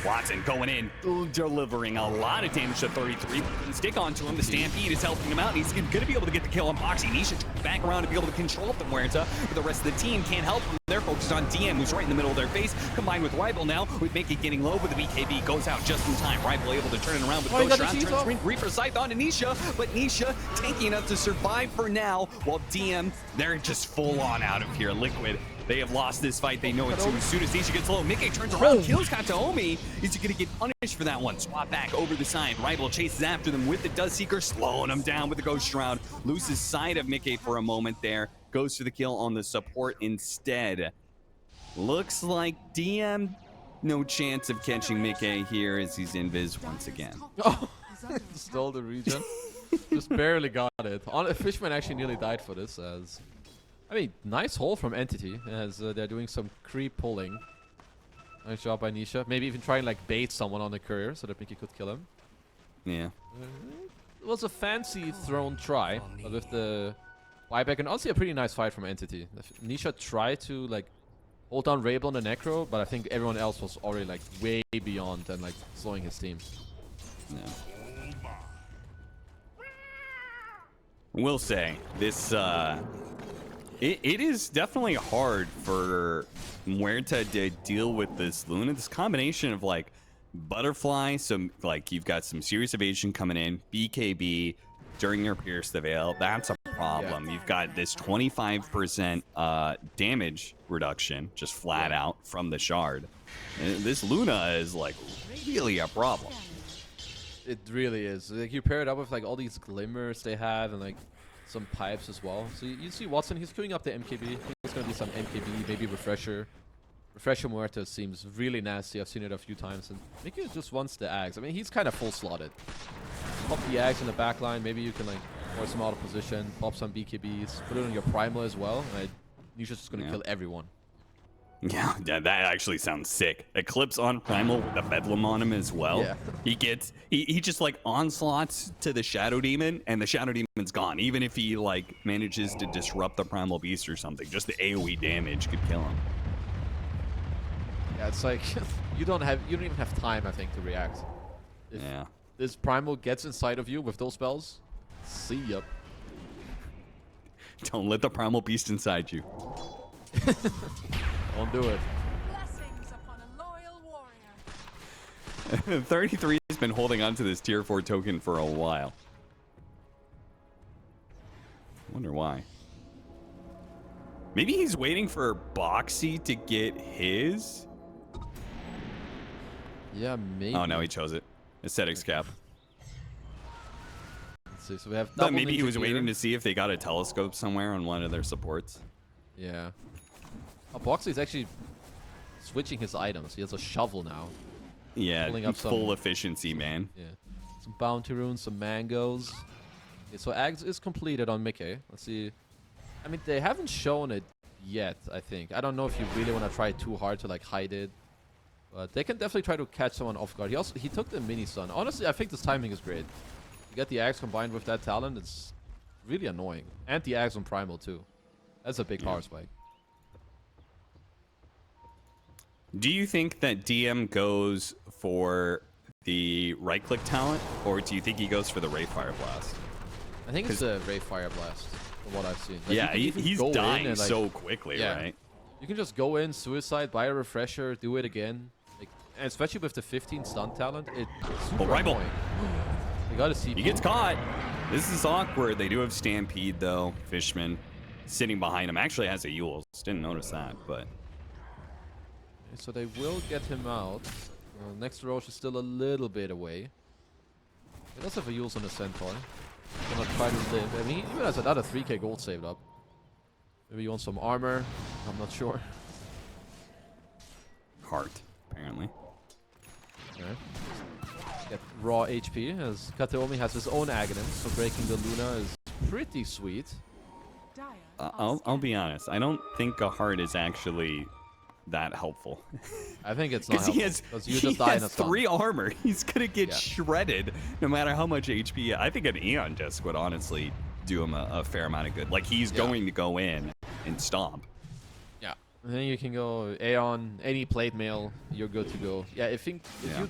Watson going in, delivering a lot of damage to 33. Stick onto him. The Stampede is helping him out. And he's going to be able to get the kill on Boxy. Nisha back around to be able to control the Muerta, but the rest of the team can't help him. They're focused on DM, who's right in the middle of their face, combined with Rival now, with Mickey getting low, but the BKB goes out just in time. Rival able to turn it around with Ghost Shroud, turns screen, Reaper Scythe onto Nisha, but Nisha taking enough to survive for now, while DM, they're just full on out of here. Liquid, they have lost this fight. They know it too. As soon as Nisha gets low, Mickey turns around, kills Kataomi. Is he going to get punished for that one? Swap back over the side. Rival chases after them with the Dust Seeker, slowing him down with the Ghost Shroud. Loses sight of Mickey for a moment there. Goes for the kill on the support instead. Looks like DM no chance of catching Mickey here as he's invis once again. Oh, stole the regen. Just barely got it. Fishman actually nearly died for this. As I mean, nice hole from Entity as they're doing some creep pulling. Nice job by Nisha. Maybe even try and like bait someone on the courier so that Mickey could kill him. Yeah. It was a fancy thrown try, but with the buyback and honestly a pretty nice fight from Entity. Nisha tried to like hold down Rabel and the Necro, but I think everyone else was already like way beyond and like slowing his team. Yeah. Will say this it is definitely hard for Muerta to deal with this Luna. This combination of like butterfly, some like you've got some serious evasion coming in, BKB during your Pierce the Veil. That's a problem. You've got this 25% damage reduction just flat out from the shard. And this Luna is like really a problem. It really is. Like you pair it up with like all these glimmers they have and like some pipes as well. So you see Watson, he's queuing up the MKB. I think there's gonna be some MKB, maybe Refresher. Refresher Muerta seems really nasty. I've seen it a few times. And Mickey just wants the Ags. I mean, he's kind of full slotted. Pop the Ags in the back line. Maybe you can like force him out of position. Pop some BKBs. Put it on your Primal as well. And Nisha's just gonna kill everyone. Yeah, that actually sounds sick. Eclipse on Primal with the Bedlam on him as well. Yeah. He just like onslaughts to the Shadow Demon and the Shadow Demon's gone. Even if he like manages to disrupt the Primal Beast or something, just the AoE damage could kill him. Yeah, it's like you don't even have time, I think, to react. If this Primal gets inside of you with those spells, see ya. Don't let the Primal Beast inside you. Don't do it. Blessings upon a loyal warrior. 33 has been holding on to this tier 4 token for a while. Wonder why. Maybe he's waiting for Boxy to get his. Yeah, maybe. Oh no, he chose it. Aesthetics cap. Let's see. So we have. But maybe he was waiting to see if they got a telescope somewhere on one of their supports. Yeah. Oh, Boxy is actually switching his items. He has a shovel now. Yeah, Pulling up full some, efficiency, man. Yeah. Some bounty runes, some mangoes. Okay, so Ags is completed on Mickey. Let's see. I mean, they haven't shown it yet, I think. I don't know if you really want to try too hard to like hide it. But they can definitely try to catch someone off guard. He took the mini stun. Honestly, I think this timing is great. You get the Ags combined with that talent, it's really annoying. And the Ags on Primal too. That's a big power spike. Do you think that DM goes for the right-click talent, or do you think he goes for the Ray Fire Blast? I think it's the Ray Fire Blast, from what I've seen. Like, yeah, he's dying and, like, so quickly, right? You can just go in, suicide, buy a refresher, do it again. Like, and especially with the 15 stun talent, it's super annoying. You gotta see. He gets caught. This is awkward. They do have Stampede, though. Fishman sitting behind him actually has a Yule. Didn't notice that, but... So they will get him out. Next Roche is still a little bit away. He does have a Yules on the Centaur. Gonna try to live. I mean, he even has another 3k gold saved up. Maybe you want some armor. I'm not sure. Heart, apparently. Okay. Get raw HP as Kateomi has his own Aghanim, so breaking the Luna is pretty sweet. I'll be honest. I don't think a heart is actually that helpful. I think it's not helpful. He has 3 armor. He's gonna get shredded no matter how much HP. I think an Aeon Disc would honestly do him a fair amount of good. Like, he's going to go in and stomp. Yeah. And then you can go Aeon, any plate mail, you're good to go. Yeah, if you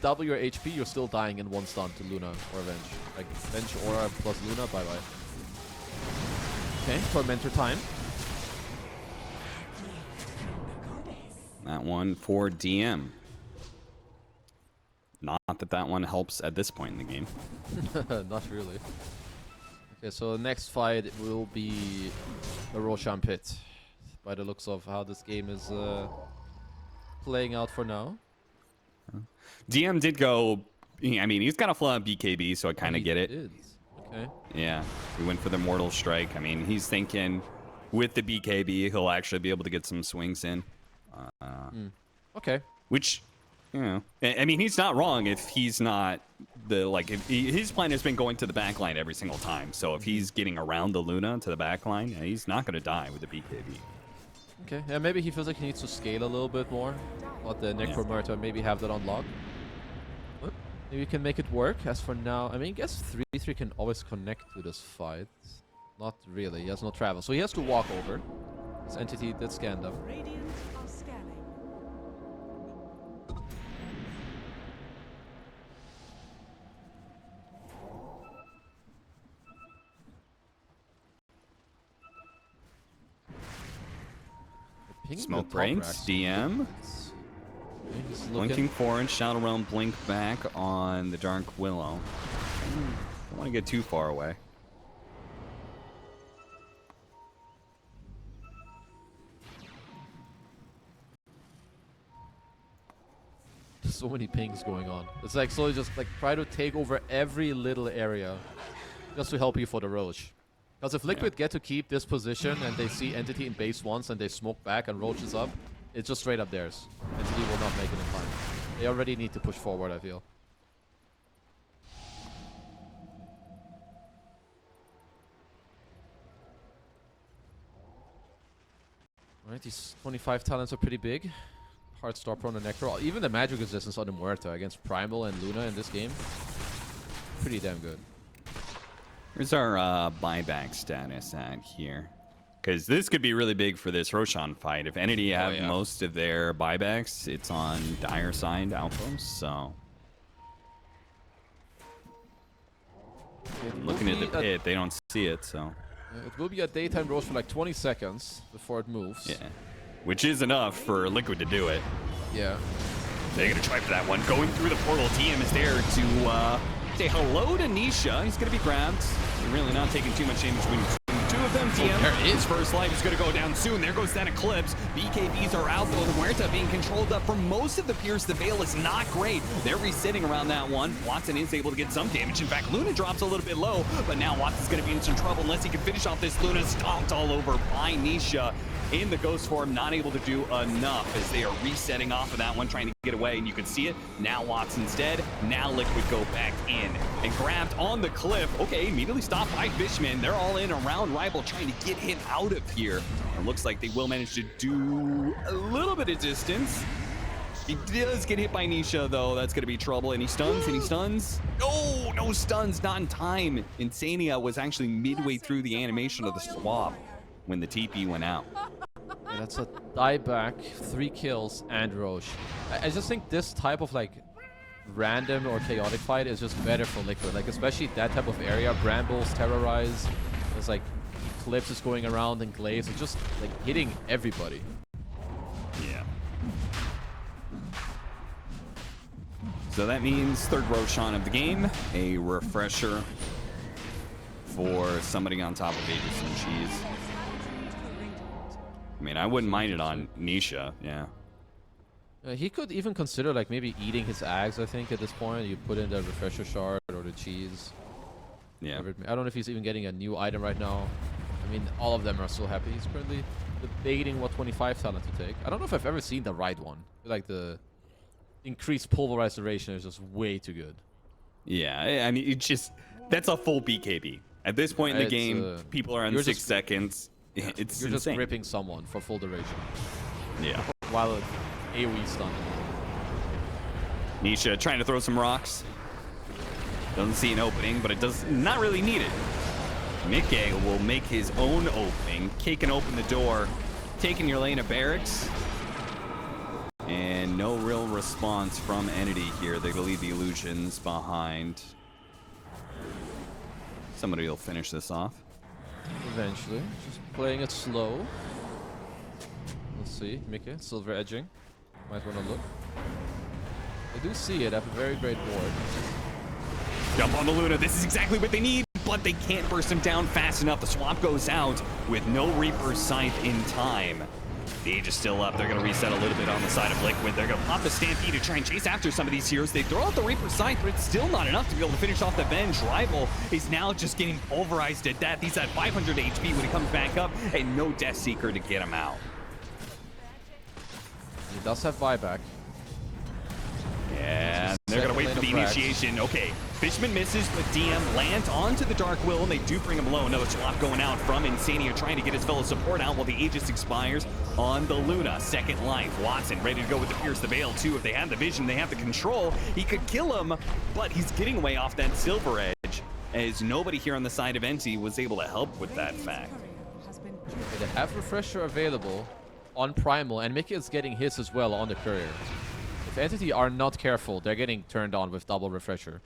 double your HP, you're still dying in 1 stun to Luna or Venge. Like, Venge, Aura plus Luna, bye-bye. Okay, Tormentor time. That one for DM. Not that one helps at this point in the game. Not really. Okay, so the next fight will be a Roshan Pit. By the looks of how this game is playing out for now. DM did go... I mean, he's got a flat BKB, so I kind of get it. Okay. Yeah, he went for the Mortal Strike. I mean, he's thinking with the BKB, he'll actually be able to get some swings in. Okay. Which, you know, I mean, he's not wrong if he's not if his plan has been going to the back line every single time. So if he's getting around the Luna to the back line, he's not going to die with the BKB. Okay. Yeah, maybe he feels like he needs to scale a little bit more. Let the Necromerta maybe have that unlocked. Maybe we can make it work. As for now, I mean, I guess 3-3 can always connect to this fight. Not really. He has no travel. So he has to walk over. This entity did scan them. Radiant are scanning. Smoke breaks, DM. Blinking forward, Shadow Realm blink back on the Dark Willow. Don't want to get too far away. There's so many pings going on. It's like slowly just like try to take over every little area just to help you for the Roach. Because if Liquid get to keep this position and they see Entity in base once and they smoke back and Roach is up, it's just straight up theirs. Entity will not make it in time. They already need to push forward, I feel. Alright, these 25 talents are pretty big. Hard stopper on the Necro. Even the magic resistance on the Muerta against Primal and Luna in this game. Pretty damn good. Where's our buyback status at here? Because this could be really big for this Roshan fight. If Entity have most of their buybacks, it's on Dire side Outpost, so... Looking at the pit, they don't see it, so... It will be a daytime roast for like 20 seconds before it moves. Yeah. Which is enough for Liquid to do it. Yeah. They're going to try for that one. Going through the portal, TM is there to say hello to Nisha. He's going to be grabbed. They're really not taking too much damage between the two of them. TM, his first life is going to go down soon. There goes that Eclipse. BKBs are out, though. The Muerta being controlled up for most of the Pierce. The Veil is not great. They're resetting around that one. Watson is able to get some damage. In fact, Luna drops a little bit low, but now Watson's going to be in some trouble unless he can finish off this Luna. Stomped all over by Nisha. In the ghost form, not able to do enough as they are resetting off of that one, trying to get away, and you can see it. Now Watson's dead. Now Liquid go back in and grabbed on the cliff. Okay, immediately stopped by Fishman. They're all in around Rival trying to get him out of here. It looks like they will manage to do a little bit of distance. He does get hit by Nisha, though. That's going to be trouble. And he stuns, and he stuns. Oh, no stuns, not in time. Insania was actually midway through the animation of the swap when the TP went out. Yeah, that's a dieback, 3 kills, and Roche. I just think this type of like random or chaotic fight is just better for Liquid. Like especially that type of area, Brambles, Terrorize, there's like Eclipses going around and Glaze. It's just like hitting everybody. Yeah. So that means third Roshan of the game, a refresher for somebody on top of Aegis and Cheese. I mean, I wouldn't mind it on Nisha, yeah. He could even consider like maybe eating his Ags, I think, at this point. You put in the refresher shard or the cheese. Yeah. I don't know if he's even getting a new item right now. I mean, all of them are so happy. He's currently debating what 25 talent to take. I don't know if I've ever seen the right one. Like the increased pulverization is just way too good. Yeah, I mean, it's just, that's a full BKB. At this point in the game, people are on 6 seconds. Yeah, it's you're insane. Just gripping someone for full duration. Yeah. While AoE stun. Nisha trying to throw some rocks. Doesn't see an opening, but it does not really need it. Mickey will make his own opening, kicking open the door, taking your lane of barracks. And no real response from Entity here. They're going to leave the illusions behind. Somebody will finish this off. Eventually. Just playing it slow. Let's see. Mickey, silver edging. Might want to look. I do see it. I have a very great ward. Jump on the Luna. This is exactly what they need, but they can't burst him down fast enough. The swamp goes out with no Reaper's Scythe in time. The Age is still up. They're going to reset a little bit on the side of Liquid. They're going to pop the Stampede to try and chase after some of these heroes. They throw out the Reaper's Scythe, but it's still not enough to be able to finish off the Venge. Rival is now just getting pulverized at death. He's at 500 HP when he comes back up, and no Death Seeker to get him out. does have buyback. Yeah, they're going to wait for the initiation. Okay, Fishman misses, but DM lands onto the Dark Will, and they do bring him low. Another swap going out from Insania, trying to get his fellow support out while the Aegis expires on the Luna. Second life, Watson ready to go with the Pierce the Veil, too. If they have the vision, they have the control. He could kill him, but he's getting away off that Silver Edge, as nobody here on the side of Enti was able to help with that fact. They have Refresher available on Primal, and Mickey is getting his as well on the Courier. If Entity are not careful, they're getting turned on with double Refresher.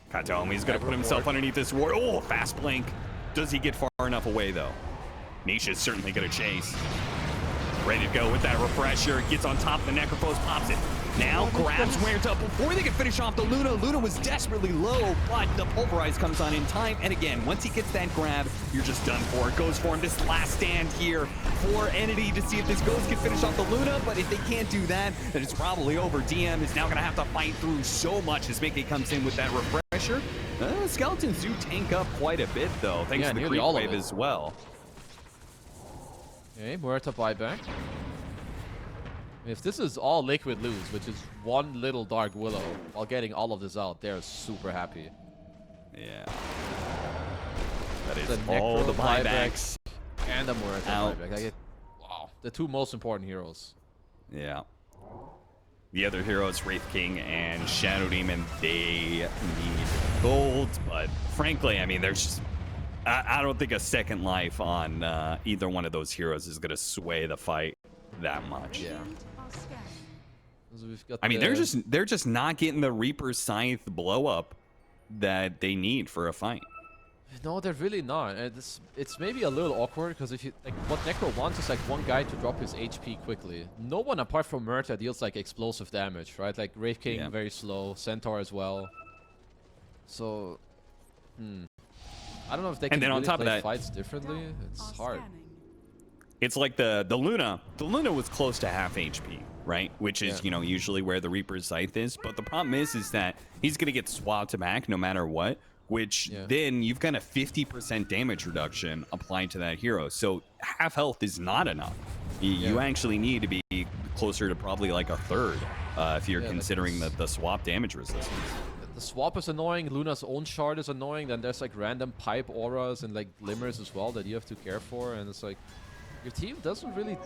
Katomi's going to put himself underneath this ward. Oh, fast blink. Does he get far enough away, though? Nisha's certainly going to chase. Ready to go with that Refresher. Gets on top of the Necrophos, pops it. Now grabs Weird up before they can finish off the Luna. Luna was desperately low, but the Pulverize comes on in time. And again, once he gets that grab, you're just done for. It goes for him. This last stand here for Entity to see if this Ghost can finish off the Luna. But if they can't do that, then it's probably over. DM is now going to have to fight through so much as Mickey comes in with that Refresher. Skeletons do tank up quite a bit, though, thanks to the creep wave as well. Okay, Muerta buyback. If this is all Liquid lose, which is one little Dark Willow, while getting all of this out, they're super happy. Yeah. That is all the buybacks. And the Muerta buyback. Wow, the two most important heroes. Yeah. The other heroes, Wraith King and Shadow Demon, they need gold, but frankly, I mean, there's just... I don't think a second life on either one of those heroes is going to sway the fight that much. Yeah. I mean, they're just not getting the Reaper Scythe blow up that they need for a fight. No, they're really not. It's maybe a little awkward because if you like, what Necro wants is like one guy to drop his HP quickly. No one apart from Murta deals like explosive damage, right? Like Wraith King very slow, Centaur as well. So, I don't know if they can and then really on top play of that, fights differently. It's hard. It's like the Luna. The Luna was close to half HP, right? Which is, you know, usually where the Reaper's Scythe is. But the problem is that he's going to get swapped back no matter what, which then you've got a 50% damage reduction applied to that hero. So half health is not enough. You actually need to be closer to probably like a third if you're considering the swap damage resistance. The swap is annoying, Luna's own shard is annoying, then there's like random pipe auras and like glimmers as well that you have to care for, and it's like your team doesn't really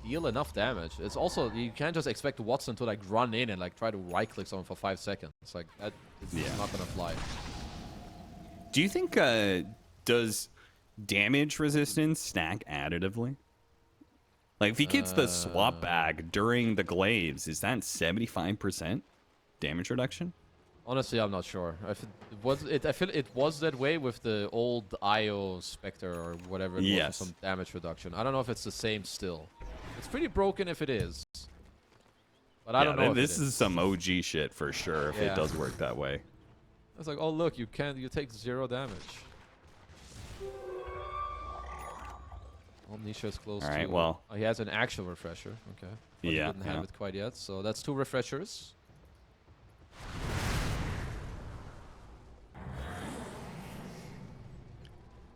deal enough damage. It's also, you can't just expect Watson to like run in and like try to right click someone for 5 seconds. It's like that is not gonna fly. Do you think does damage resistance stack additively? Like if he gets the swap bag during the glaives, is that 75% damage reduction? Honestly, I'm not sure. I feel it was that way with the old IO Spectre or whatever it was, with some damage reduction. I don't know if it's the same still. It's pretty broken if it is. But I don't know if this is some OG shit for sure if it does work that way. It's like, oh look, you take 0 damage. Well, Nisha is close to... well... he has an actual refresher. Okay. But he didn't have it quite yet. So that's 2 refreshers.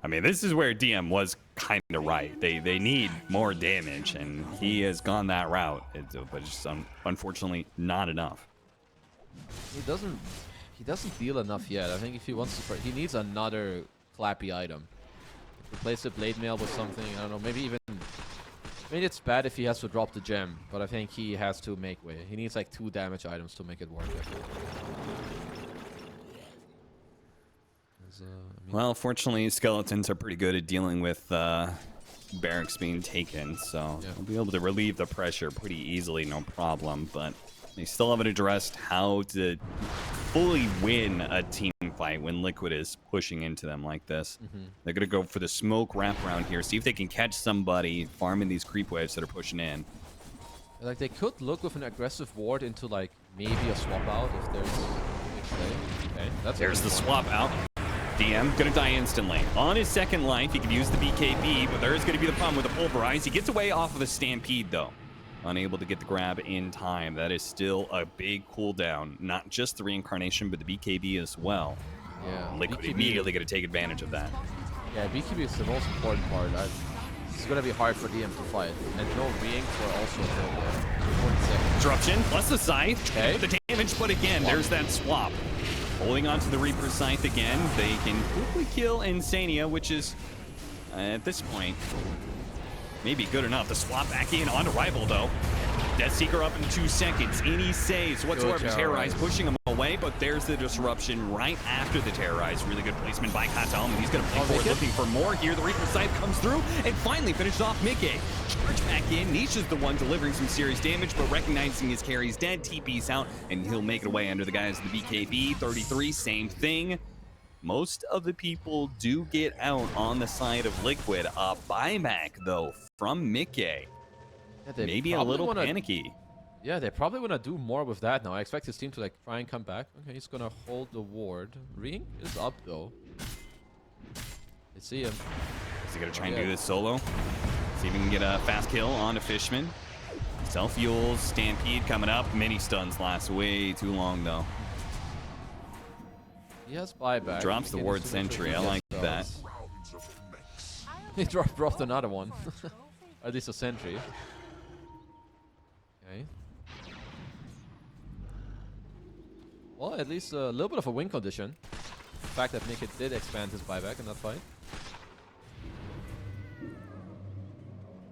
I mean, this is where DM was kind of right. They need more damage, and he has gone that route. But just unfortunately not enough. He doesn't deal enough yet. I think if he wants to, he needs another clappy item. Replace the blade mail with something. I don't know. Maybe it's bad if he has to drop the gem, but I think he has to make way. He needs like 2 damage items to make it work. Well, fortunately, skeletons are pretty good at dealing with barracks being taken, so they'll be able to relieve the pressure pretty easily, no problem. But they still haven't addressed how to fully win a team fight when Liquid is pushing into them like this. They're going to go for the smoke wraparound here, see if they can catch somebody farming these creep waves that are pushing in. Like, they could look with an aggressive ward into, like, maybe a swap out if there's a big play. Okay, there's the swap out. DM gonna die instantly. On his second life, he could use the BKB, but there is gonna be the problem with the Pulverize. He gets away off of the Stampede, though. Unable to get the grab in time. That is still a big cooldown. Not just the Reincarnation, but the BKB as well. Yeah. Liquid immediately gonna take advantage of that. Yeah, BKB is the most important part. it's gonna be hard for DM to fight. And no Ring for also the 40 seconds. Disruption plus the Scythe. Okay. The damage, but again, there's that swap. Holding on to the Reaper Scythe again. They can quickly kill Insania, which is, at this point, maybe good enough. The swap back in onto Rival, though. Death Seeker up in 2 seconds. Any saves whatsoever. Terrorize pushing him away, but there's the disruption right after the Terrorize. Really good placement by Katal, and he's going to play forward looking for more here. The Reaper Scythe comes through and finally finishes off Mickey. Charge back in. Nisha's the one delivering some serious damage, but recognizing his carry's dead, TP's out, and he'll make it away under the guys of the BKB. 33, same thing. Most of the people do get out on the side of Liquid. A buyback, though, from Mickey. Yeah, maybe a little panicky. Yeah, they probably want to do more with that now. I expect his team to like try and come back. Okay, he's gonna hold the ward. Ring is up though. Let's see him. Is he gonna try and do this solo? See if he can get a fast kill onto Fishman. Self-fuels, Stampede coming up. Mini stuns last way too long though. He has buyback. Drops the ward sentry. I like that. He dropped another one. At least a sentry. Okay. Well, at least a little bit of a win condition. The fact that Mickey did expand his buyback in that fight.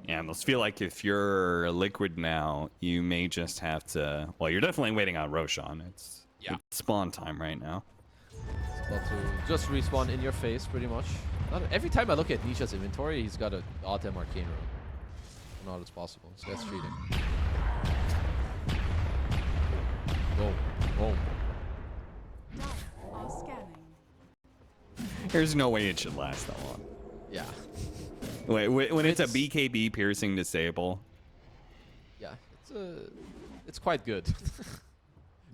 Yeah, I almost feel like if you're Liquid now, you may just have to... Well, you're definitely waiting on Roshan. It's spawn time right now. It's about to just respawn in your face, pretty much. Every time I look at Nisha's inventory, he's got a goddamn Arcane Rune. Not as possible, so that's cheating. Boom, boom. Are scanning. There's no way it should last that long. Yeah. Wait, when it's a BKB piercing disable. Yeah, it's quite good.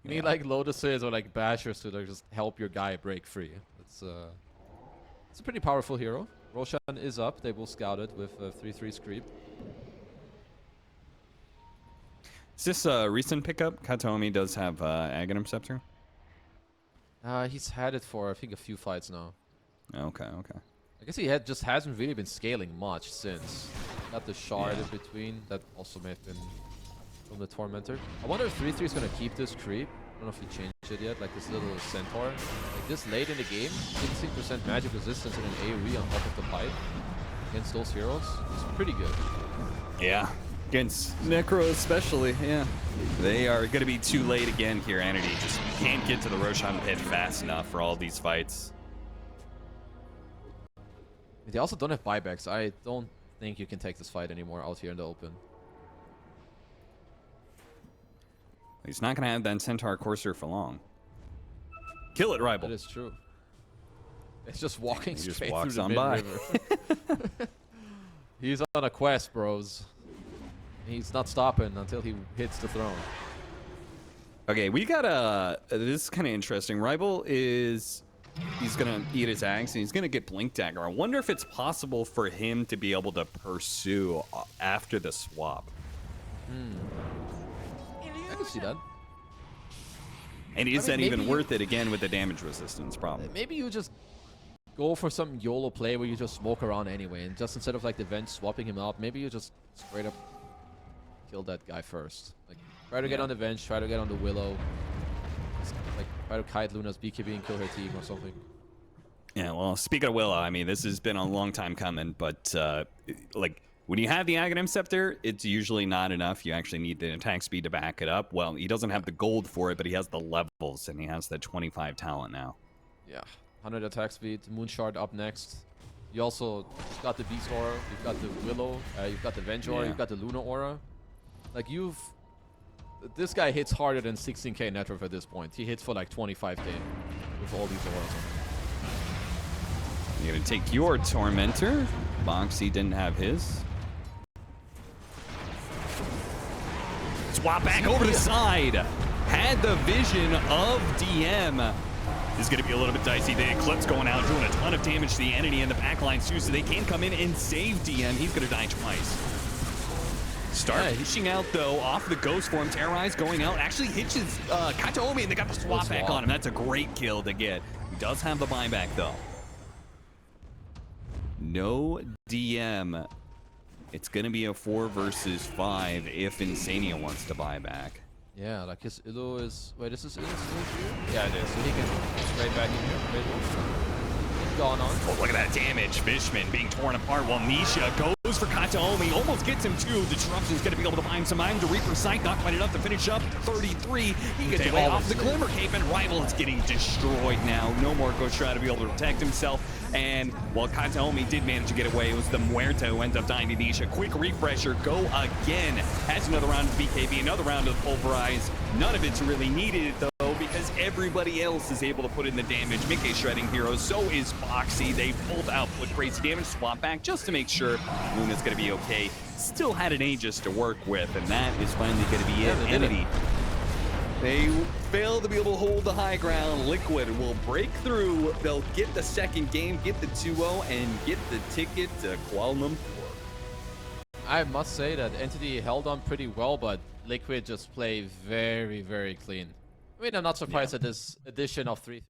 You need like Lotuses or like Bashers to like just help your guy break free. It's a pretty powerful hero. Roshan is up. They will scout it with 3/3 creep. Is this a recent pickup? Katomi does have Aghanim Scepter? He's had it for I think a few fights now. Okay, okay. I guess he just hasn't really been scaling much since. Got the shard in between. That also may have been from the Tormentor. I wonder if 3/3 is gonna keep this creep. I don't know if he changed it yet. Like this little centaur. Like this late in the game, 16% magic resistance and an AoE on top of the pipe against those heroes. It's pretty good. Yeah. Against Necro especially, yeah. They are going to be too late again here. Entity just can't get to the Roshan pit fast enough for all these fights. They also don't have buybacks. I don't think you can take this fight anymore out here in the open. He's not going to have that Centaur Courser for long. Kill it, Rival. That is true. It's just walking He just straight walks through the on by. mid-river. He's on a quest, bros. He's not stopping until he hits the throne. Okay, we got a... This is kind of interesting. Rival is... He's going to eat his axe, and he's going to get Blink Dagger. I wonder if it's possible for him to be able to pursue after the swap. I can see that. And is that even maybe worth it, again, with the damage resistance problem? Maybe you just go for some YOLO play where you just smoke around anyway, and just instead of like the Venge swapping him out, maybe you just straight up kill that guy first. Like, try to get on the Venge, try to get on the Willow. Just, like, try to kite Luna's BKB and kill her team or something. Yeah, well, speaking of Willow, I mean, this has been a long time coming, but, like, when you have the Aghanim Scepter, it's usually not enough. You actually need the attack speed to back it up. Well, he doesn't have the gold for it, but he has the levels, and he has the 25 talent now. Yeah, 100 attack speed, Moonshard up next. You also got the Beast Aura, you've got the Willow, you've got the Venge Aura, you've got the Luna Aura. Like, this guy hits harder than 16k net worth at this point. He hits for like 25k with all these auras on him. You're gonna take your Tormentor. Boxy didn't have his. Swap back over the side. Had the vision of DM. This is going to be a little bit dicey. The Eclipse going out, doing a ton of damage to the entity in the backline too, so they can come in and save DM. He's going to die twice. Start pushing out, though, off the Ghost form. Terrorize going out. Actually hitches Kataomi, and they got the swap back on him. That's a great kill to get. He does have the buyback, though. No DM It's going to be a 4 versus 5 if Insania wants to buy back. Yeah, like his Illu is... Wait, this is Illu's here? Yeah, it is. So he can straight back in here. Wait, what's going on? Oh, look at that damage. Fishman being torn apart while Nisha goes for Kataomi. Almost gets him too. Disruption's going to be able to find some time to Reaper Sight. Not quite enough to finish up. 33. He gets away off the Glimmer Cape, and Rival is getting destroyed now. No more Ghost Shroud to be able to protect himself. And while Kataomi did manage to get away, it was the Muerta who ends up dying to Nisha. Quick refresher. Go again. Has another round of BKB. Another round of Pulverize. None of it's really needed, though, because everybody else is able to put in the damage. Mickey shredding heroes, so is Foxy. They both output crazy damage, swap back just to make sure Luna's going to be okay. Still had an Aegis to work with, and that is finally going to be it. Entity. They fail to be able to hold the high ground. Liquid will break through. They'll get the second game, get the 2-0, and get the ticket to Kuala Lumpur. I must say that Entity held on pretty well, but Liquid just played very, very clean. I mean, I'm not surprised at this addition of 3.